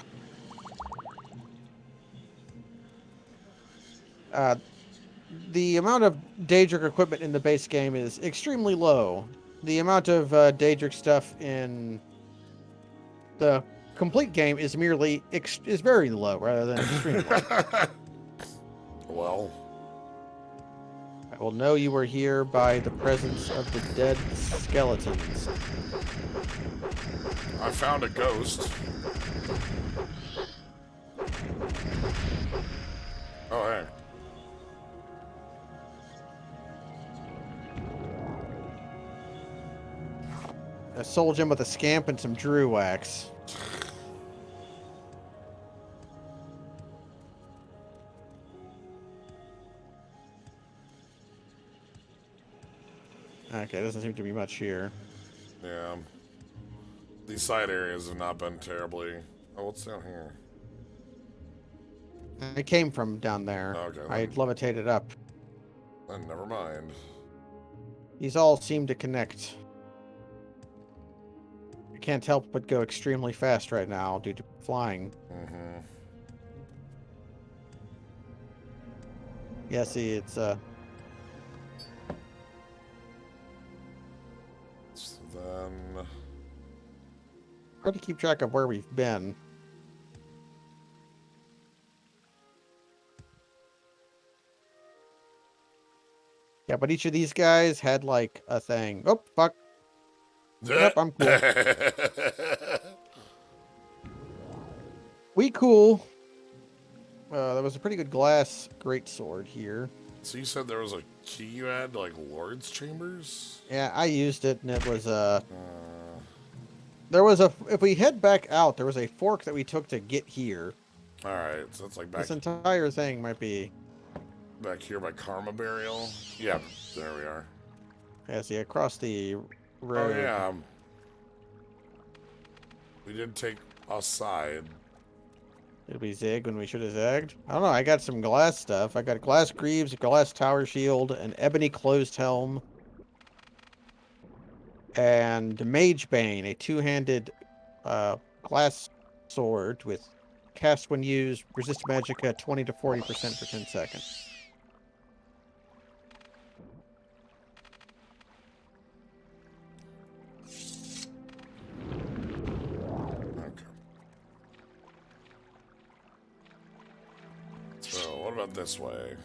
The amount of Daedric equipment in the base game is extremely low. The amount of Daedric stuff in the complete game is merely is very low rather than extremely low. Well, I will know you were here by the presence of the dead skeletons. I found a ghost. Oh, hey. a soul gem with a scamp and some Drew wax. Okay, doesn't seem to be much here. Yeah. These side areas have not been terribly... Oh, what's down here? I came from down there. Okay, I then, levitated up. then never mind. These all seem to connect. I can't help but go extremely fast right now due to flying. Mm-hmm. Yeah, see, it's So then... hard to keep track of where we've been. Yeah, but each of these guys had like a thing. Oh, fuck. Yep, I'm cool. We cool. There was a pretty good glass greatsword here. So you said there was a key you had to, like, Lord's Chambers? Yeah, I used it, and it was there was a. If we head back out, there was a fork that we took to get here. Alright, so that's like back, This entire thing might be. back here by Karma Burial. Yeah, there we are. Yeah, see, across the Oh, road. yeah. We did take a side. Did we zig when we should have zagged? I don't know. I got some glass stuff. I got glass greaves, a glass tower shield, an ebony closed helm, and Mage Bane, a two-handed glass sword with cast when used, resist magicka 20 to 40% for 10 seconds. Okay. So, what about this way?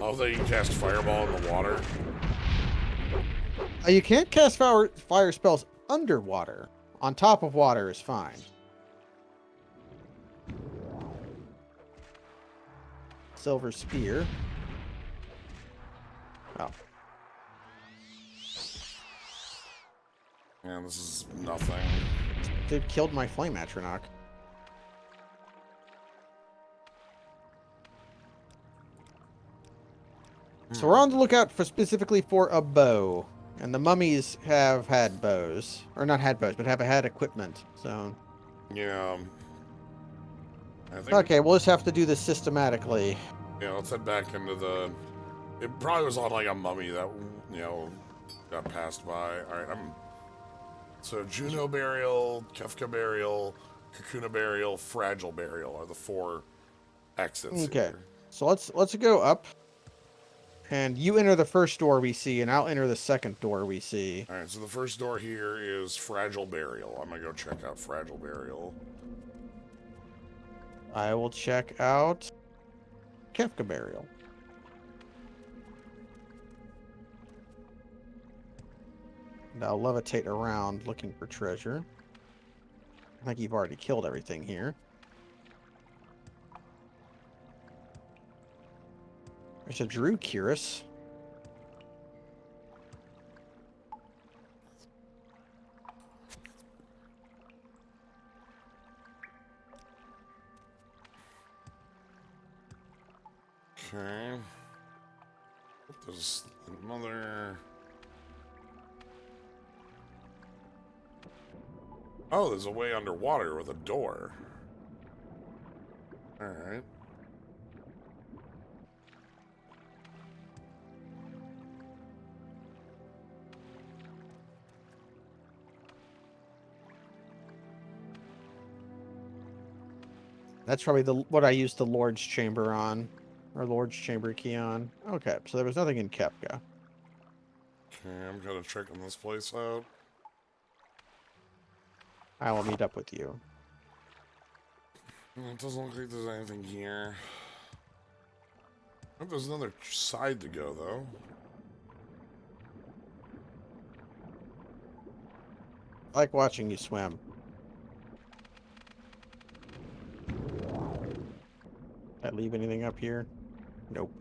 Although you can cast Fireball in the water. You can't cast fire spells underwater. On top of water is fine. Silver spear. Oh. Yeah, this is nothing. Dude killed my flame atronach. So we're on the lookout for specifically for a bow. And the mummies have had bows. Or not had bows, but have had equipment. So. Yeah. I think, Okay, we'll just have to do this systematically. yeah, let's head back into the... It probably was on like a mummy that, you know, got passed by. Alright, So Juno Burial, Kefka Burial, Kakuna Burial, Fragile Burial are the 4 exits Okay. here. So let's go up. And you enter the first door we see, and I'll enter the second door we see. Alright, so the first door here is Fragile Burial. I'm gonna go check out Fragile Burial. I will check out Kefka Burial. And I'll levitate around looking for treasure. I think you've already killed everything here. There's a Drew Cuirass. Okay. There's another... Oh, there's a way underwater with a door. Alright. That's probably what I used the Lord's Chamber on. Or Lord's Chamber key on. Okay, so there was nothing in Kefka. Okay, I'm gonna check this place out. I will meet up with you. It doesn't look like there's anything here. Oh, there's another side to go, though. I like watching you swim. Did I leave anything up here? Nope.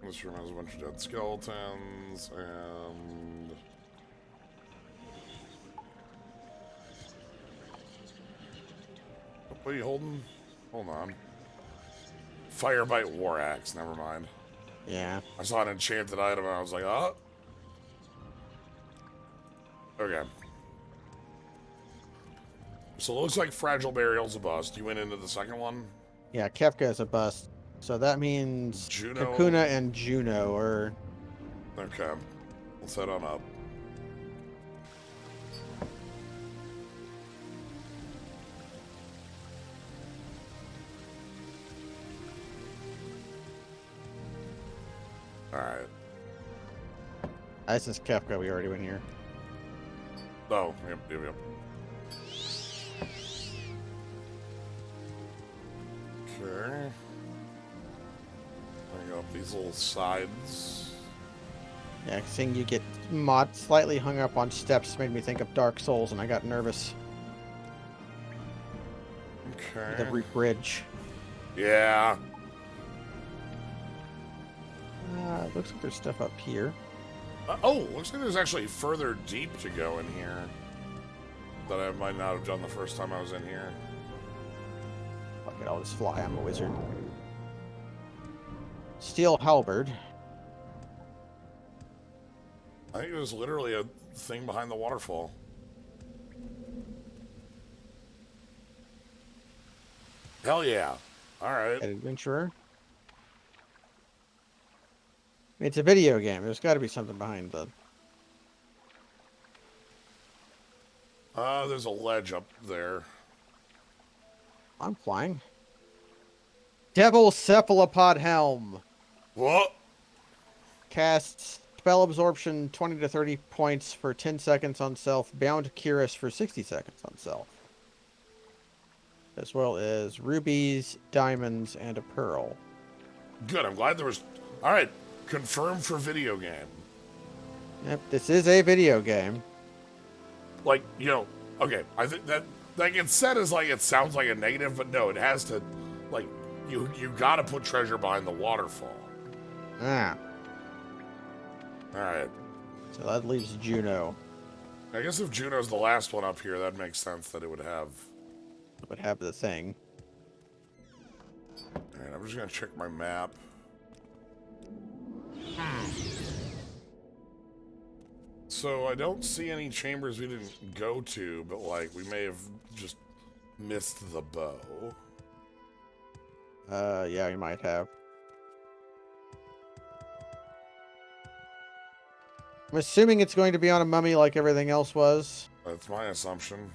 This room has a bunch of dead skeletons and. What are you holding? Hold on. Firebite War Axe, never mind. Yeah. I saw an enchanted item and I was like, oh. Okay. So it looks like Fragile Burial's a bust. You went into the second one? Yeah, Kefka is a bust. So that means Juno. Kakuna and Juno are... Okay. Let's head on up. Alright. This is Kefka, we already went here. Oh, yep. Okay. Bring up these little sides. Yeah, seeing you get slightly hung up on steps made me think of Dark Souls, and I got nervous. Okay. The bridge. Yeah. Looks like there's stuff up here. Oh, looks like there's actually further deep to go in here that I might not have done the first time I was in here. Fuck it, I'll just fly. I'm a wizard. Steel halberd. I think it was literally a thing behind the waterfall. Hell yeah. Alright. An adventurer. It's a video game. There's got to be something behind the... There's a ledge up there. I'm flying. Devil Cephalopod Helm. What? Casts spell absorption 20 to 30 points for 10 seconds on self. Bound Cuirass for 60 seconds on self. As well as rubies, diamonds, and a pearl. Good, I'm glad there was... Alright, confirmed for video game. Yep, this is a video game. Like, you know, okay, I think that gets said as like, it sounds like a negative, but no, it has to, like, you gotta put treasure behind the waterfall. Ah, Alright. so that leaves Juno. I guess if Juno's the last one up here, that makes sense that it would have... It would have the thing. Alright, I'm just gonna check my map. So I don't see any chambers we didn't go to, but like we may have just missed the bow. Yeah, you might have. I'm assuming it's going to be on a mummy like everything else was. That's my assumption.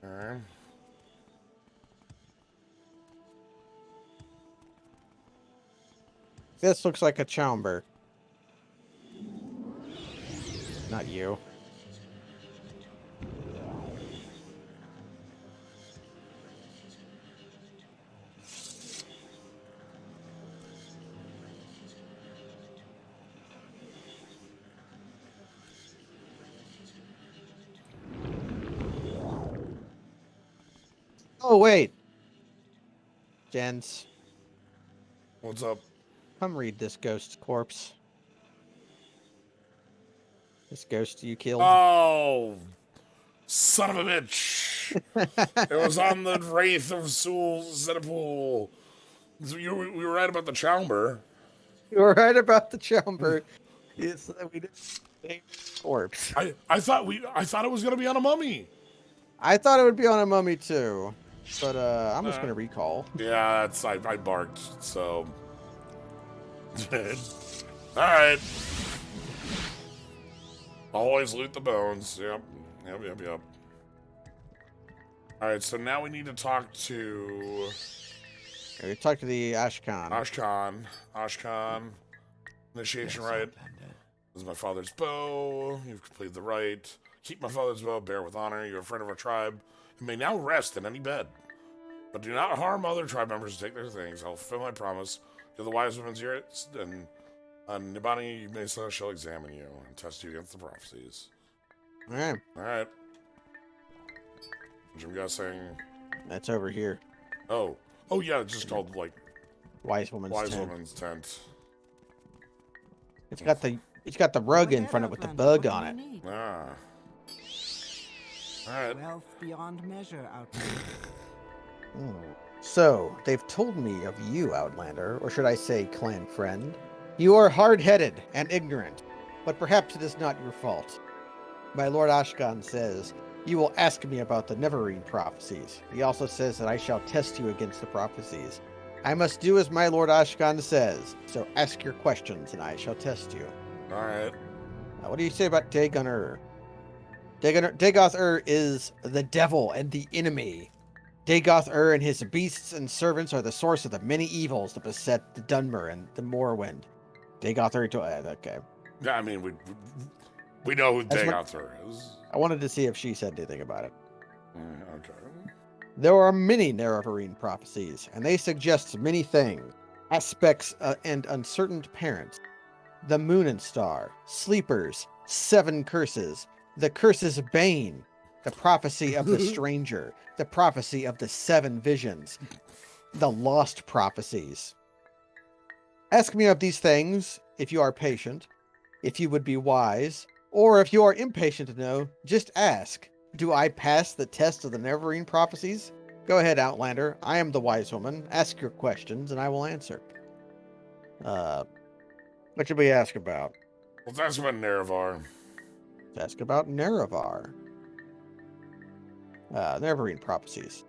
Alright. This looks like a chamber. Not you. Oh, wait. Jens, What's up? come read this ghost corpse. This ghost you killed. Oh, son of a bitch! It was on the Wraith of Zenipul. We were right about the chamber. You were right about the chamber. It's we didn't say corpse. I thought it was gonna be on a mummy. I thought it would be on a mummy too, but I'm just gonna recall. Yeah, that's I barked, so. Alright. Always loot the bones. Yep. Alright, so now we need to talk to Okay, we talked to the Ashkan. Ashkan. Initiation rite. This is my father's bow. You've completed the rite. Keep my father's bow, bear with honor. You're a friend of our tribe, and may now rest in any bed. But do not harm other tribe members to take their things. I'll fulfill my promise. You're the wise woman's ear, and Nibani Mesa shall examine you and test you against the prophecies. Alright, Alright. Which I'm guessing. that's over here. Oh. Oh, yeah, it's just called, like, Wise Woman's Wise Tent. Woman's Tent. It's got the rug Go in ahead, front of it with the Outlander. bug What on do it. you need? Ah. Alright. Wealth beyond measure, Outlander. So, they've told me of you, Outlander, or should I say clan friend. You are hard-headed and ignorant, but perhaps it is not your fault. My lord Ashkan says, you will ask me about the Neverine prophecies. He also says that I shall test you against the prophecies. I must do as my lord Ashkan says, so ask your questions and I shall test you. Alright. Now, what do you say about Dagon-Ur? Dagoth-Ur is the devil and the enemy. Dagoth-Ur and his beasts and servants are the source of the many evils that beset the Dunmer and the Morrowind. Dagoth-Ur, okay. Yeah, I mean, we know who That's what- Dagoth is. I wanted to see if she said anything about it. Okay. There are many Nerevarine prophecies, and they suggest many things, aspects and uncertain parents. The Moon and Star, Sleepers, 7 Curses, the Curse's Bane, the Prophecy of the Stranger, the Prophecy of the 7 Visions, the Lost Prophecies. Ask me of these things if you are patient, if you would be wise, or if you are impatient to know, just ask. Do I pass the test of the Neverine prophecies? Go ahead, Outlander. I am the wise woman. Ask your questions, and I will answer. What should we ask about? Well, that's about Nerevar. Let's ask about Nerevar. Neverine prophecies.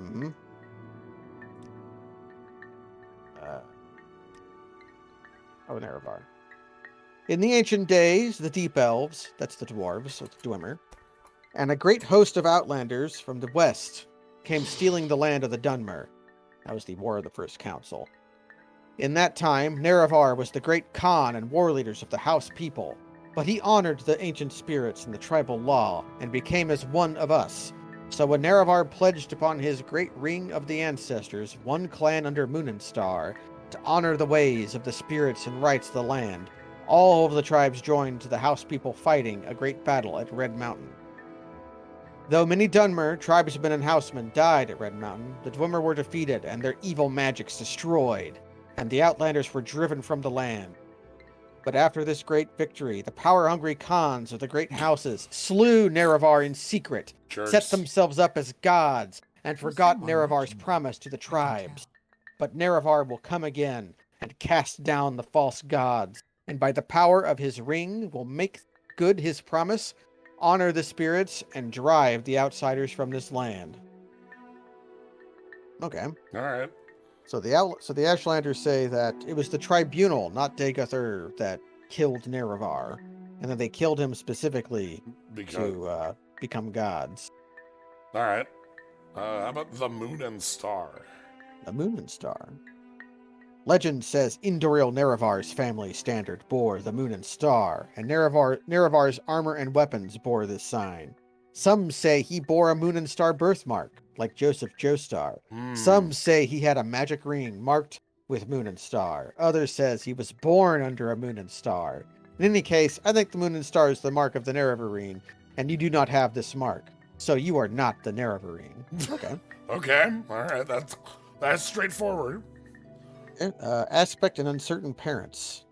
Mm-hmm. Nerevar. In the ancient days, the Deep Elves, that's the dwarves, so it's Dwemer, and a great host of outlanders from the west came stealing the land of the Dunmer. That was the War of the First Council. In that time, Nerevar was the great Khan and war leaders of the House people, but he honored the ancient spirits and the tribal law and became as one of us. So when Nerevar pledged upon his great ring of the ancestors, one clan under Moon and Star, to honor the ways of the spirits and rights of the land, all of the tribes joined to the House people fighting a great battle at Red Mountain. Though many Dunmer, tribesmen, and housemen died at Red Mountain, the Dwemer were defeated and their evil magics destroyed, and the Outlanders were driven from the land. But after this great victory, the power-hungry Khans of the great houses slew Nerevar in secret, Jerks. set themselves up as gods, and forgot someone Nerevar's watching. promise to the I can tribes. But Nerevar will come again and cast down the false gods, and by the power of his ring will make good his promise, honor the spirits, and drive the outsiders from this land. Okay. Alright. So the Ashlanders say that it was the tribunal, not Dagoth-Ur, that killed Nerevar, and that they killed him specifically Because. to become gods. Alright. How about the Moon and Star? The Moon and Star. Legend says Indoril Nerevar's family standard bore the Moon and Star, and Nerevar's armor and weapons bore this sign. Some say he bore a Moon and Star birthmark, like Joseph Joestar. Some say he had a magic ring marked with Moon and Star. Others says he was born under a Moon and Star. In any case, I think the Moon and Star is the mark of the Nerevarine, and you do not have this mark. So you are not the Nerevarine. Okay. Okay. Alright. That's straightforward. Aspect and uncertain parents.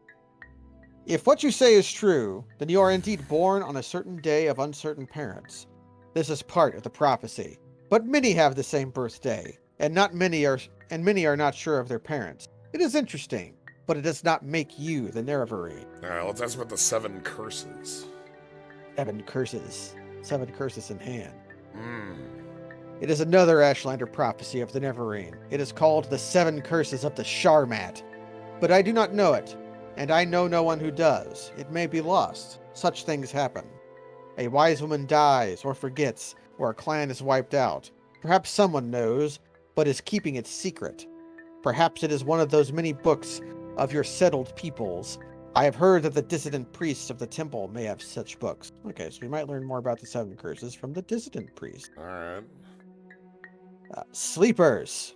If what you say is true, then you are indeed born on a certain day of uncertain parents. This is part of the prophecy. But many have the same birthday, and many are not sure of their parents. It is interesting, but it does not make you the Nerevarine. Alright, let's ask about the 7 curses. 7 curses in hand. Hmm. It is another Ashlander prophecy of the Neverine. It is called the 7 Curses of the Sharmat. But I do not know it, and I know no one who does. It may be lost. Such things happen. A wise woman dies or forgets, or a clan is wiped out. Perhaps someone knows, but is keeping it secret. Perhaps it is one of those many books of your settled peoples, I have heard that the dissident priests of the temple may have such books. Okay, so we might learn more about the 7 curses from the dissident priest. All right. Sleepers.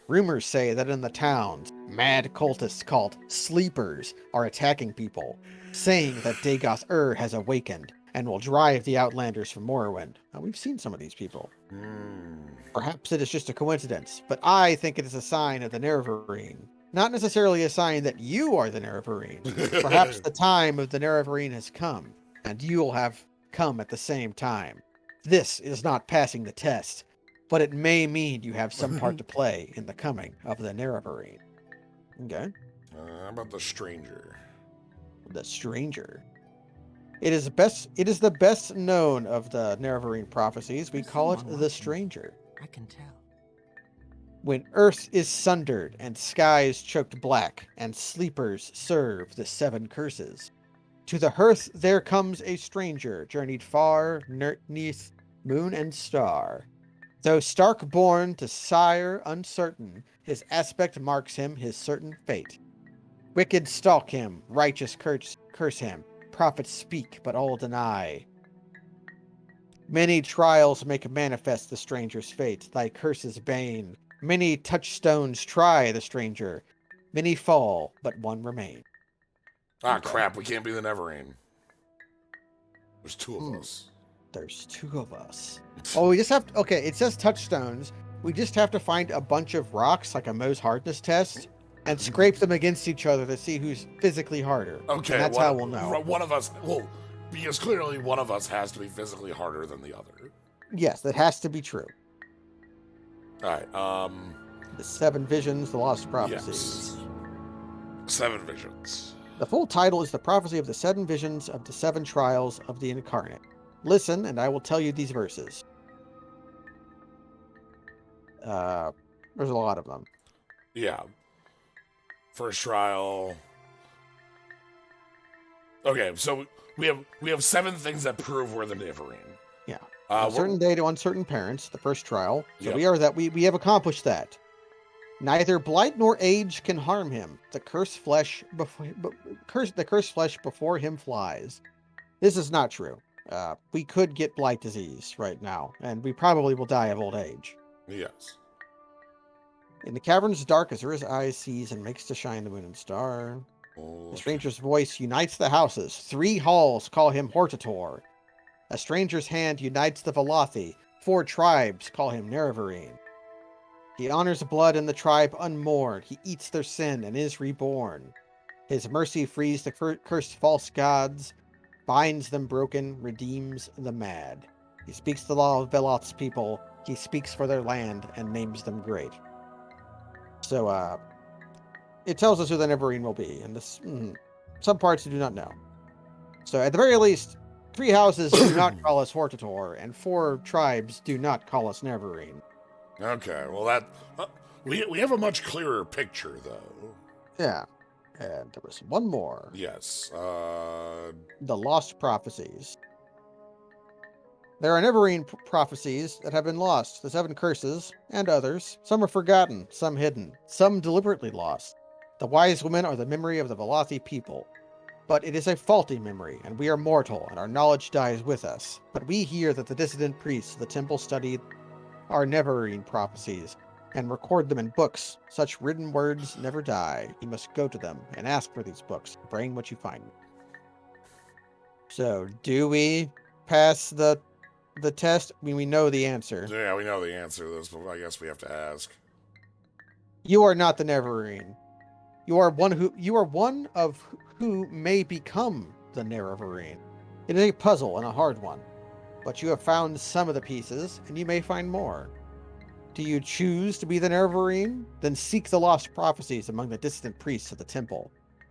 Rumors say that in the towns, mad cultists called Sleepers are attacking people, saying that Dagoth has awakened and will drive the Outlanders from Morrowind. Now, we've seen some of these people. Perhaps it is just a coincidence, but I think it is a sign of the Nerevarine. Not necessarily a sign that you are the Nerevarine. Perhaps the time of the Nerevarine has come, and you will have come at the same time. This is not passing the test, but it may mean you have some part to play in the coming of the Nerevarine. Okay. How about the stranger? The stranger. It is the best known of the Nerevarine prophecies. We There's call it someone the watching. stranger. I can tell. When earth is sundered and skies choked black, and sleepers serve the 7 curses. To the hearth there comes a stranger, journeyed far, neath moon and star. Though stark born to sire uncertain, his aspect marks him his certain fate. Wicked stalk him, righteous curse him, prophets speak, but all deny. Many trials make manifest the stranger's fate, thy curse's bane. Many touchstones try the stranger, many fall, but one remain. Ah, crap, we can't be the Neverine. There's 2 of us. There's 2 of us. Oh, we just have to, okay, it says touchstones. We just have to find a bunch of rocks, like a Mohs hardness test, and scrape them against each other to see who's physically harder. Okay, and that's how we'll know. One of us, well, because clearly one of us has to be physically harder than the other. Yes, that has to be true. All right, The 7 visions, the lost prophecies. yes. 7 visions. The full title is The Prophecy of the 7 Visions of the 7 Trials of the Incarnate. Listen, and I will tell you these verses. There's a lot of them. Yeah. First trial. Okay, so we have 7 things that prove we're the Neverine. Yeah. We're- Certain day to uncertain parents, the first trial. So Yep. we have accomplished that. Neither blight nor age can harm him. The cursed flesh before him flies. This is not true. We could get blight disease right now, and we probably will die of old age. Yes. In the cavern's dark, Azura's eyes sees and makes to shine the moon and star. Okay. The stranger's voice unites the houses. 3 halls call him Hortator. A stranger's hand unites the Velothi. 4 tribes call him Nerevarine. He honors blood in the tribe unmourned. He eats their sin and is reborn. His mercy frees the cursed false gods, binds them broken, redeems the mad. He speaks the law of Veloth's people. He speaks for their land and names them great. So, it tells us who the Neverine will be, and this some parts we do not know. So, at the very least, 3 houses do not call us Hortator, and 4 tribes do not call us Neverine. Okay, well that we have a much clearer picture though. Yeah, and there was one more. Yes. The Lost Prophecies. There are Neverine prophecies that have been lost, the 7 curses, and others. Some are forgotten, some hidden, some deliberately lost. The wise women are the memory of the Velothi people. But it is a faulty memory, and we are mortal, and our knowledge dies with us. But we hear that the dissident priests of the temple study our Neverine prophecies, and record them in books. Such written words never die. You must go to them and ask for these books. Bring what you find. So, do we pass the test? I mean, we know the answer. Yeah, we know the answer to this, but I guess we have to ask. You are not the Neverine. You are one of who may become the Neverine. It is a puzzle and a hard one, but you have found some of the pieces, and you may find more. Do you choose to be the Neverine? Then seek the lost prophecies among the distant priests of the temple.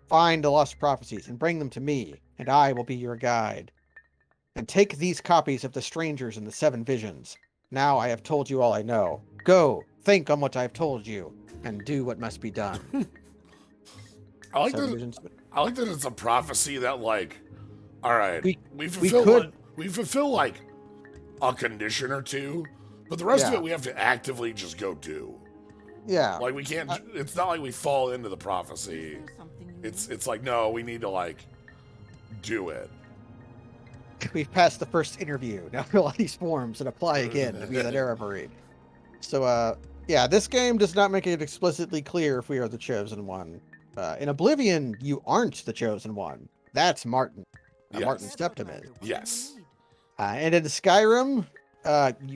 Find the lost prophecies and bring them to me, and I will be your guide. And take these copies of the strangers and the 7 visions. Now I have told you all I know. Go, think on what I have told you, and do what must be done. I like 7 that. visions. I like that it's a prophecy that, like, all right, we fulfill like a condition or 2, but the rest of Yeah. it we have to actively just go do. Yeah. Like we can't. It's not like we fall into the prophecy. Something It's like, no, we need to like do it. We've passed the first interview. Now fill out these forms and apply again to be the Nerevarine. So, yeah, this game does not make it explicitly clear if we are the chosen one. In Oblivion, you aren't the chosen one. That's Martin. Yes. Martin Septim is. Yes. And in Skyrim,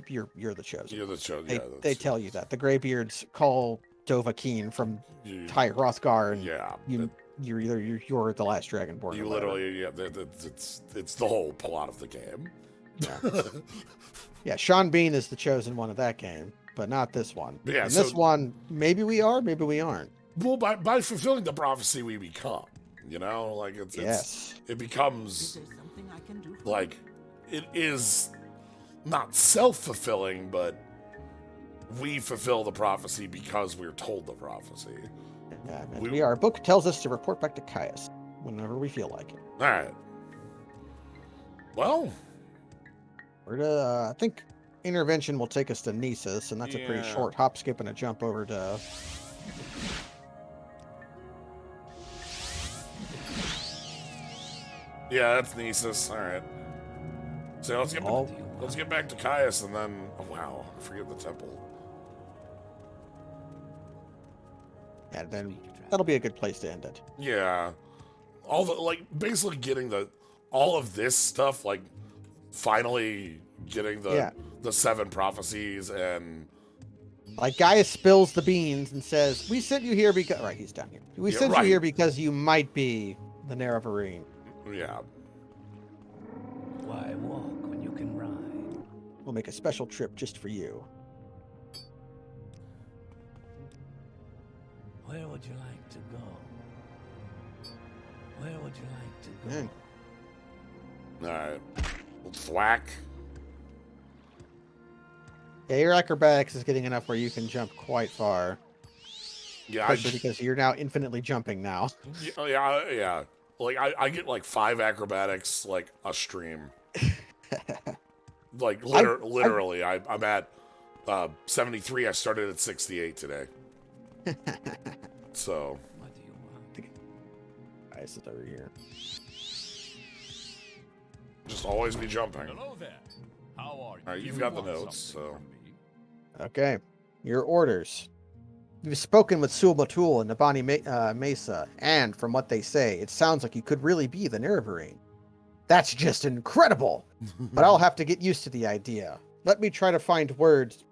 you're the chosen. You're the chosen. They, Yeah, they tell you that. The Greybeards call Dovahkiin from Ty Hrothgar, and yeah. you're the last dragonborn. You literally, yeah, it's the whole plot of the game. Yeah. Yeah, Sean Bean is the chosen one of that game, but not this one. Yeah, and so, this one, maybe we are, maybe we aren't. Well, by fulfilling the prophecy, we become. You know, like it becomes Is there something I can do for like it is not self-fulfilling, but we fulfill the prophecy because we're told the prophecy. Yeah, and our book tells us to report back to Caius whenever we feel like it. All right. Well, We're to, I think intervention will take us to Nisus, and that's a pretty Yeah. short hop, skip, and a jump over to. yeah, that's Nisus. All right. So let's get back to Caius, and then wow, I forget the temple. And then that'll be a good place to end it. Yeah, all the like basically getting all of this stuff, like finally getting the 7 prophecies, and Like Gaius spills the beans and says, "We sent you here because." Right, he's down here. We sent you here because you might be the Nerevarine. yeah. Why walk when you can ride? We'll make a special trip just for you. Where would you like to go? Where would you like to go? Man. All right. We'll thwack. Yeah, your acrobatics is getting enough where you can jump quite far. Yeah, Especially because you're now infinitely jumping now. yeah. Like I get like 5 acrobatics like a stream. Like literally, I'm at 73. I started at 68 today. So. What do you want? Gaius is over here. Just always be jumping. Hello there. How are you? All right, you've You got the want notes, something so. from me? Okay, your orders. You've spoken with Sul-Batul and Nabani Mesa, and from what they say, it sounds like you could really be the Nerevarine. That's just incredible! But I'll have to get used to the idea. Let me try to get words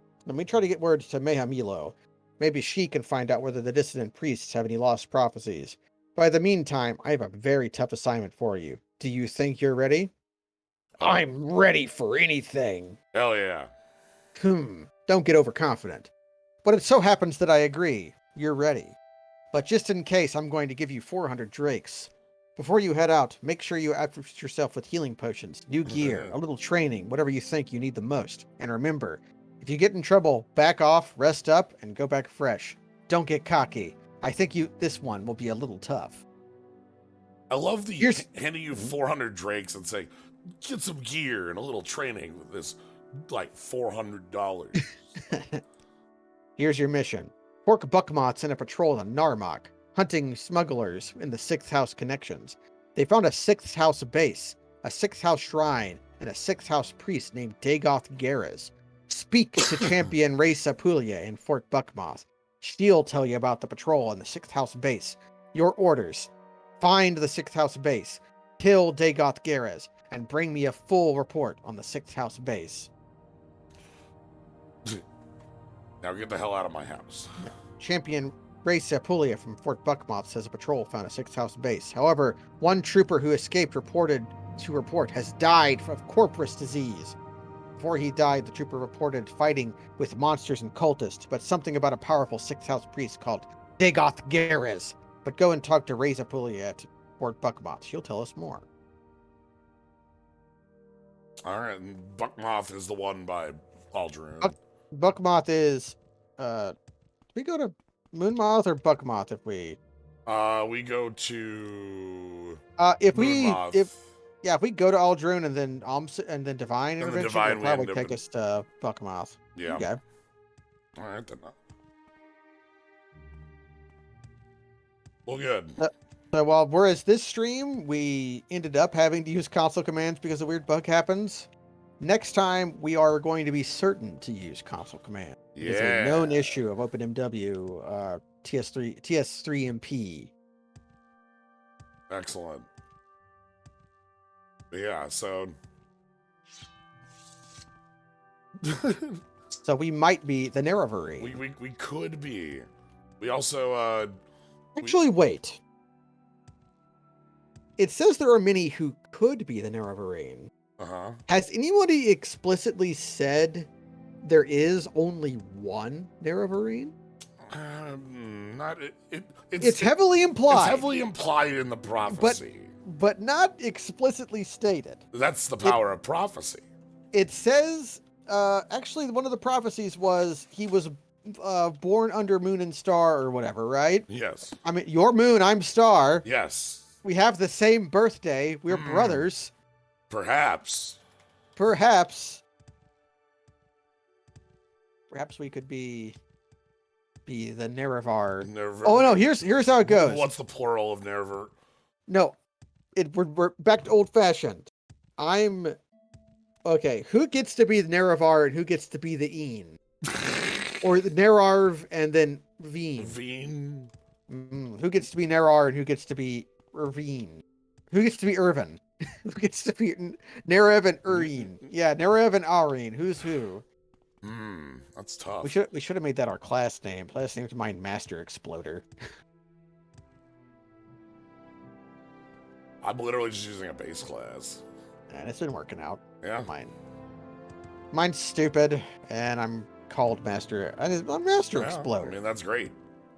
to Mehamilo. Maybe she can find out whether the dissident priests have any lost prophecies. By the meantime, I have a very tough assignment for you. Do you think you're ready? I'm ready for anything. Hell yeah. Don't get overconfident. But it so happens that I agree. You're ready. But just in case, I'm going to give you 400 drakes. Before you head out, make sure you outfit yourself with healing potions, new gear, a little training, whatever you think you need the most. And remember, if you get in trouble, back off, rest up, and go back fresh. Don't get cocky. I think this one will be a little tough. I love the handing you 400 drakes and saying, get some gear and a little training with this, like, $400. Here's your mission. Pork Buckmoth sent a patrol to Narmak, hunting smugglers in the 6th House connections. They found a 6th House base, a 6th House shrine, and a 6th House priest named Dagoth Garez. Speak to champion Ray Sapulia in Fort Buckmoth. She'll tell you about the patrol and the 6th House base. Your orders. Find the 6th House base, kill Dagoth Garez, and bring me a full report on the 6th House base. Now get the hell out of my house. Champion Ray Sapulia from Fort Buckmoth says a patrol found a 6th House base. However, one trooper who escaped has died of corpus disease. Before he died, the trooper reported fighting with monsters and cultists, but something about a powerful 6th House priest called Dagoth Garez. But go and talk to Ray Sapulia at Fort Buckmoth. She'll tell us more. All right, and Buckmoth is the one by Aldrin. Buckmoth is, do we go to Moonmoth or Buckmoth if we? We go to. If Moonmoth. we go to Aldrun and then Divine And then Intervention, Divine, it'll we probably end up take in- us to Buckmoth. Yeah. Okay. All right, then. Well, good. So while whereas this stream we ended up having to use console commands because a weird bug happens, next time we are going to be certain to use console command. It's a known Yeah. issue of OpenMW TS3MP. Excellent. Yeah, so So we might be the Nerevarine. we could be. We also Actually, wait. It says there are many who could be the Nerevarine. uh-huh. Has anybody explicitly said there is only one Nerevarine? Not It's heavily implied. It's heavily implied in the prophecy. But not explicitly stated. That's the power of prophecy. It says, actually, one of the prophecies was he was born under moon and star or whatever, right? Yes. I mean, you're moon, I'm star. Yes. We have the same birthday. We're brothers. Perhaps. Perhaps we could be the Nerevar. Oh no, here's how it goes. What's the plural of Nerevar? No, we're back to old fashioned. Okay. Who gets to be the Nerevar and who gets to be the Een? Or the Nerarv and then Veen. Veen. Who gets to be Nerar and who gets to be Irvine? Who gets to be Irvin? Who gets to be Nerev and Urine? Yeah, Nerev and Arine. Who's who? That's tough. We should have made that our class name. Class name's Mind Master Exploder. I'm literally just using a base class. And it's been working out. Yeah. Mine's stupid, and I'm called Master. I'm Master Exploder. I mean, that's great.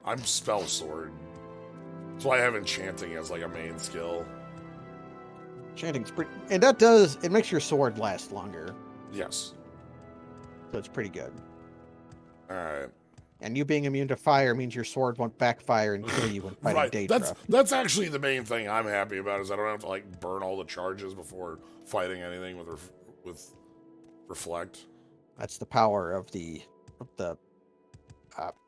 I'm Spell Sword. That's why I have Enchanting as like a main skill. Enchanting's pretty, and it makes your sword last longer. Yes. So it's pretty good. All right. And you being immune to fire means your sword won't backfire and kill you when fighting Daedra. That's actually the main thing I'm happy about is I don't have to like burn all the charges before fighting anything with reflect. That's the power of the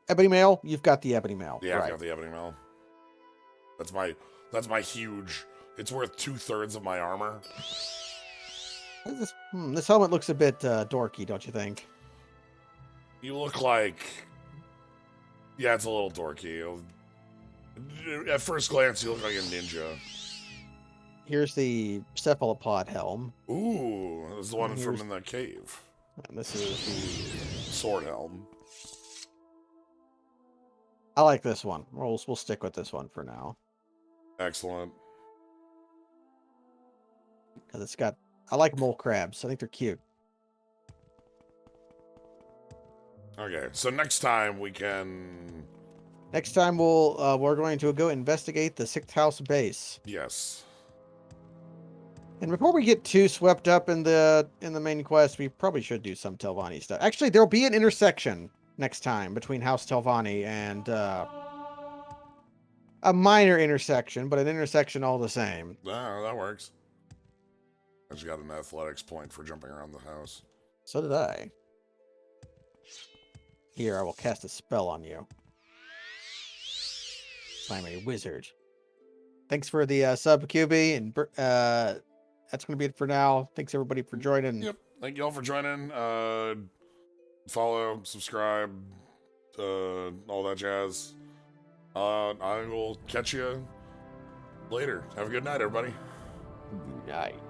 ebony mail. You've got the ebony mail. Yeah, right. I've got the ebony mail. That's my huge. It's worth 2/3 of my armor. This helmet looks a bit dorky, don't you think? You look like. Yeah, it's a little dorky. At first glance, you look like a ninja. Here's the cephalopod helm. Ooh, this is the one from in the cave. And this is the sword helm. I like this one. We'll stick with this one for now. Excellent. Because it's got. I like mole crabs. I think they're cute. Okay, so next time we can. Next time we're going to go investigate the 6th house base. Yes. And before we get too swept up in the main quest, we probably should do some Telvanni stuff. Actually, there'll be an intersection next time between House Telvanni and a minor intersection, but an intersection all the same. Ah, that works. I just got an athletics point for jumping around the house. So did I. Here, I will cast a spell on you. I'm a wizard. Thanks for the sub, QB, and that's going to be it for now. Thanks, everybody, for joining. Yep. Thank you all for joining. Follow, subscribe, all that jazz. I will catch you later. Have a good night, everybody. Good night.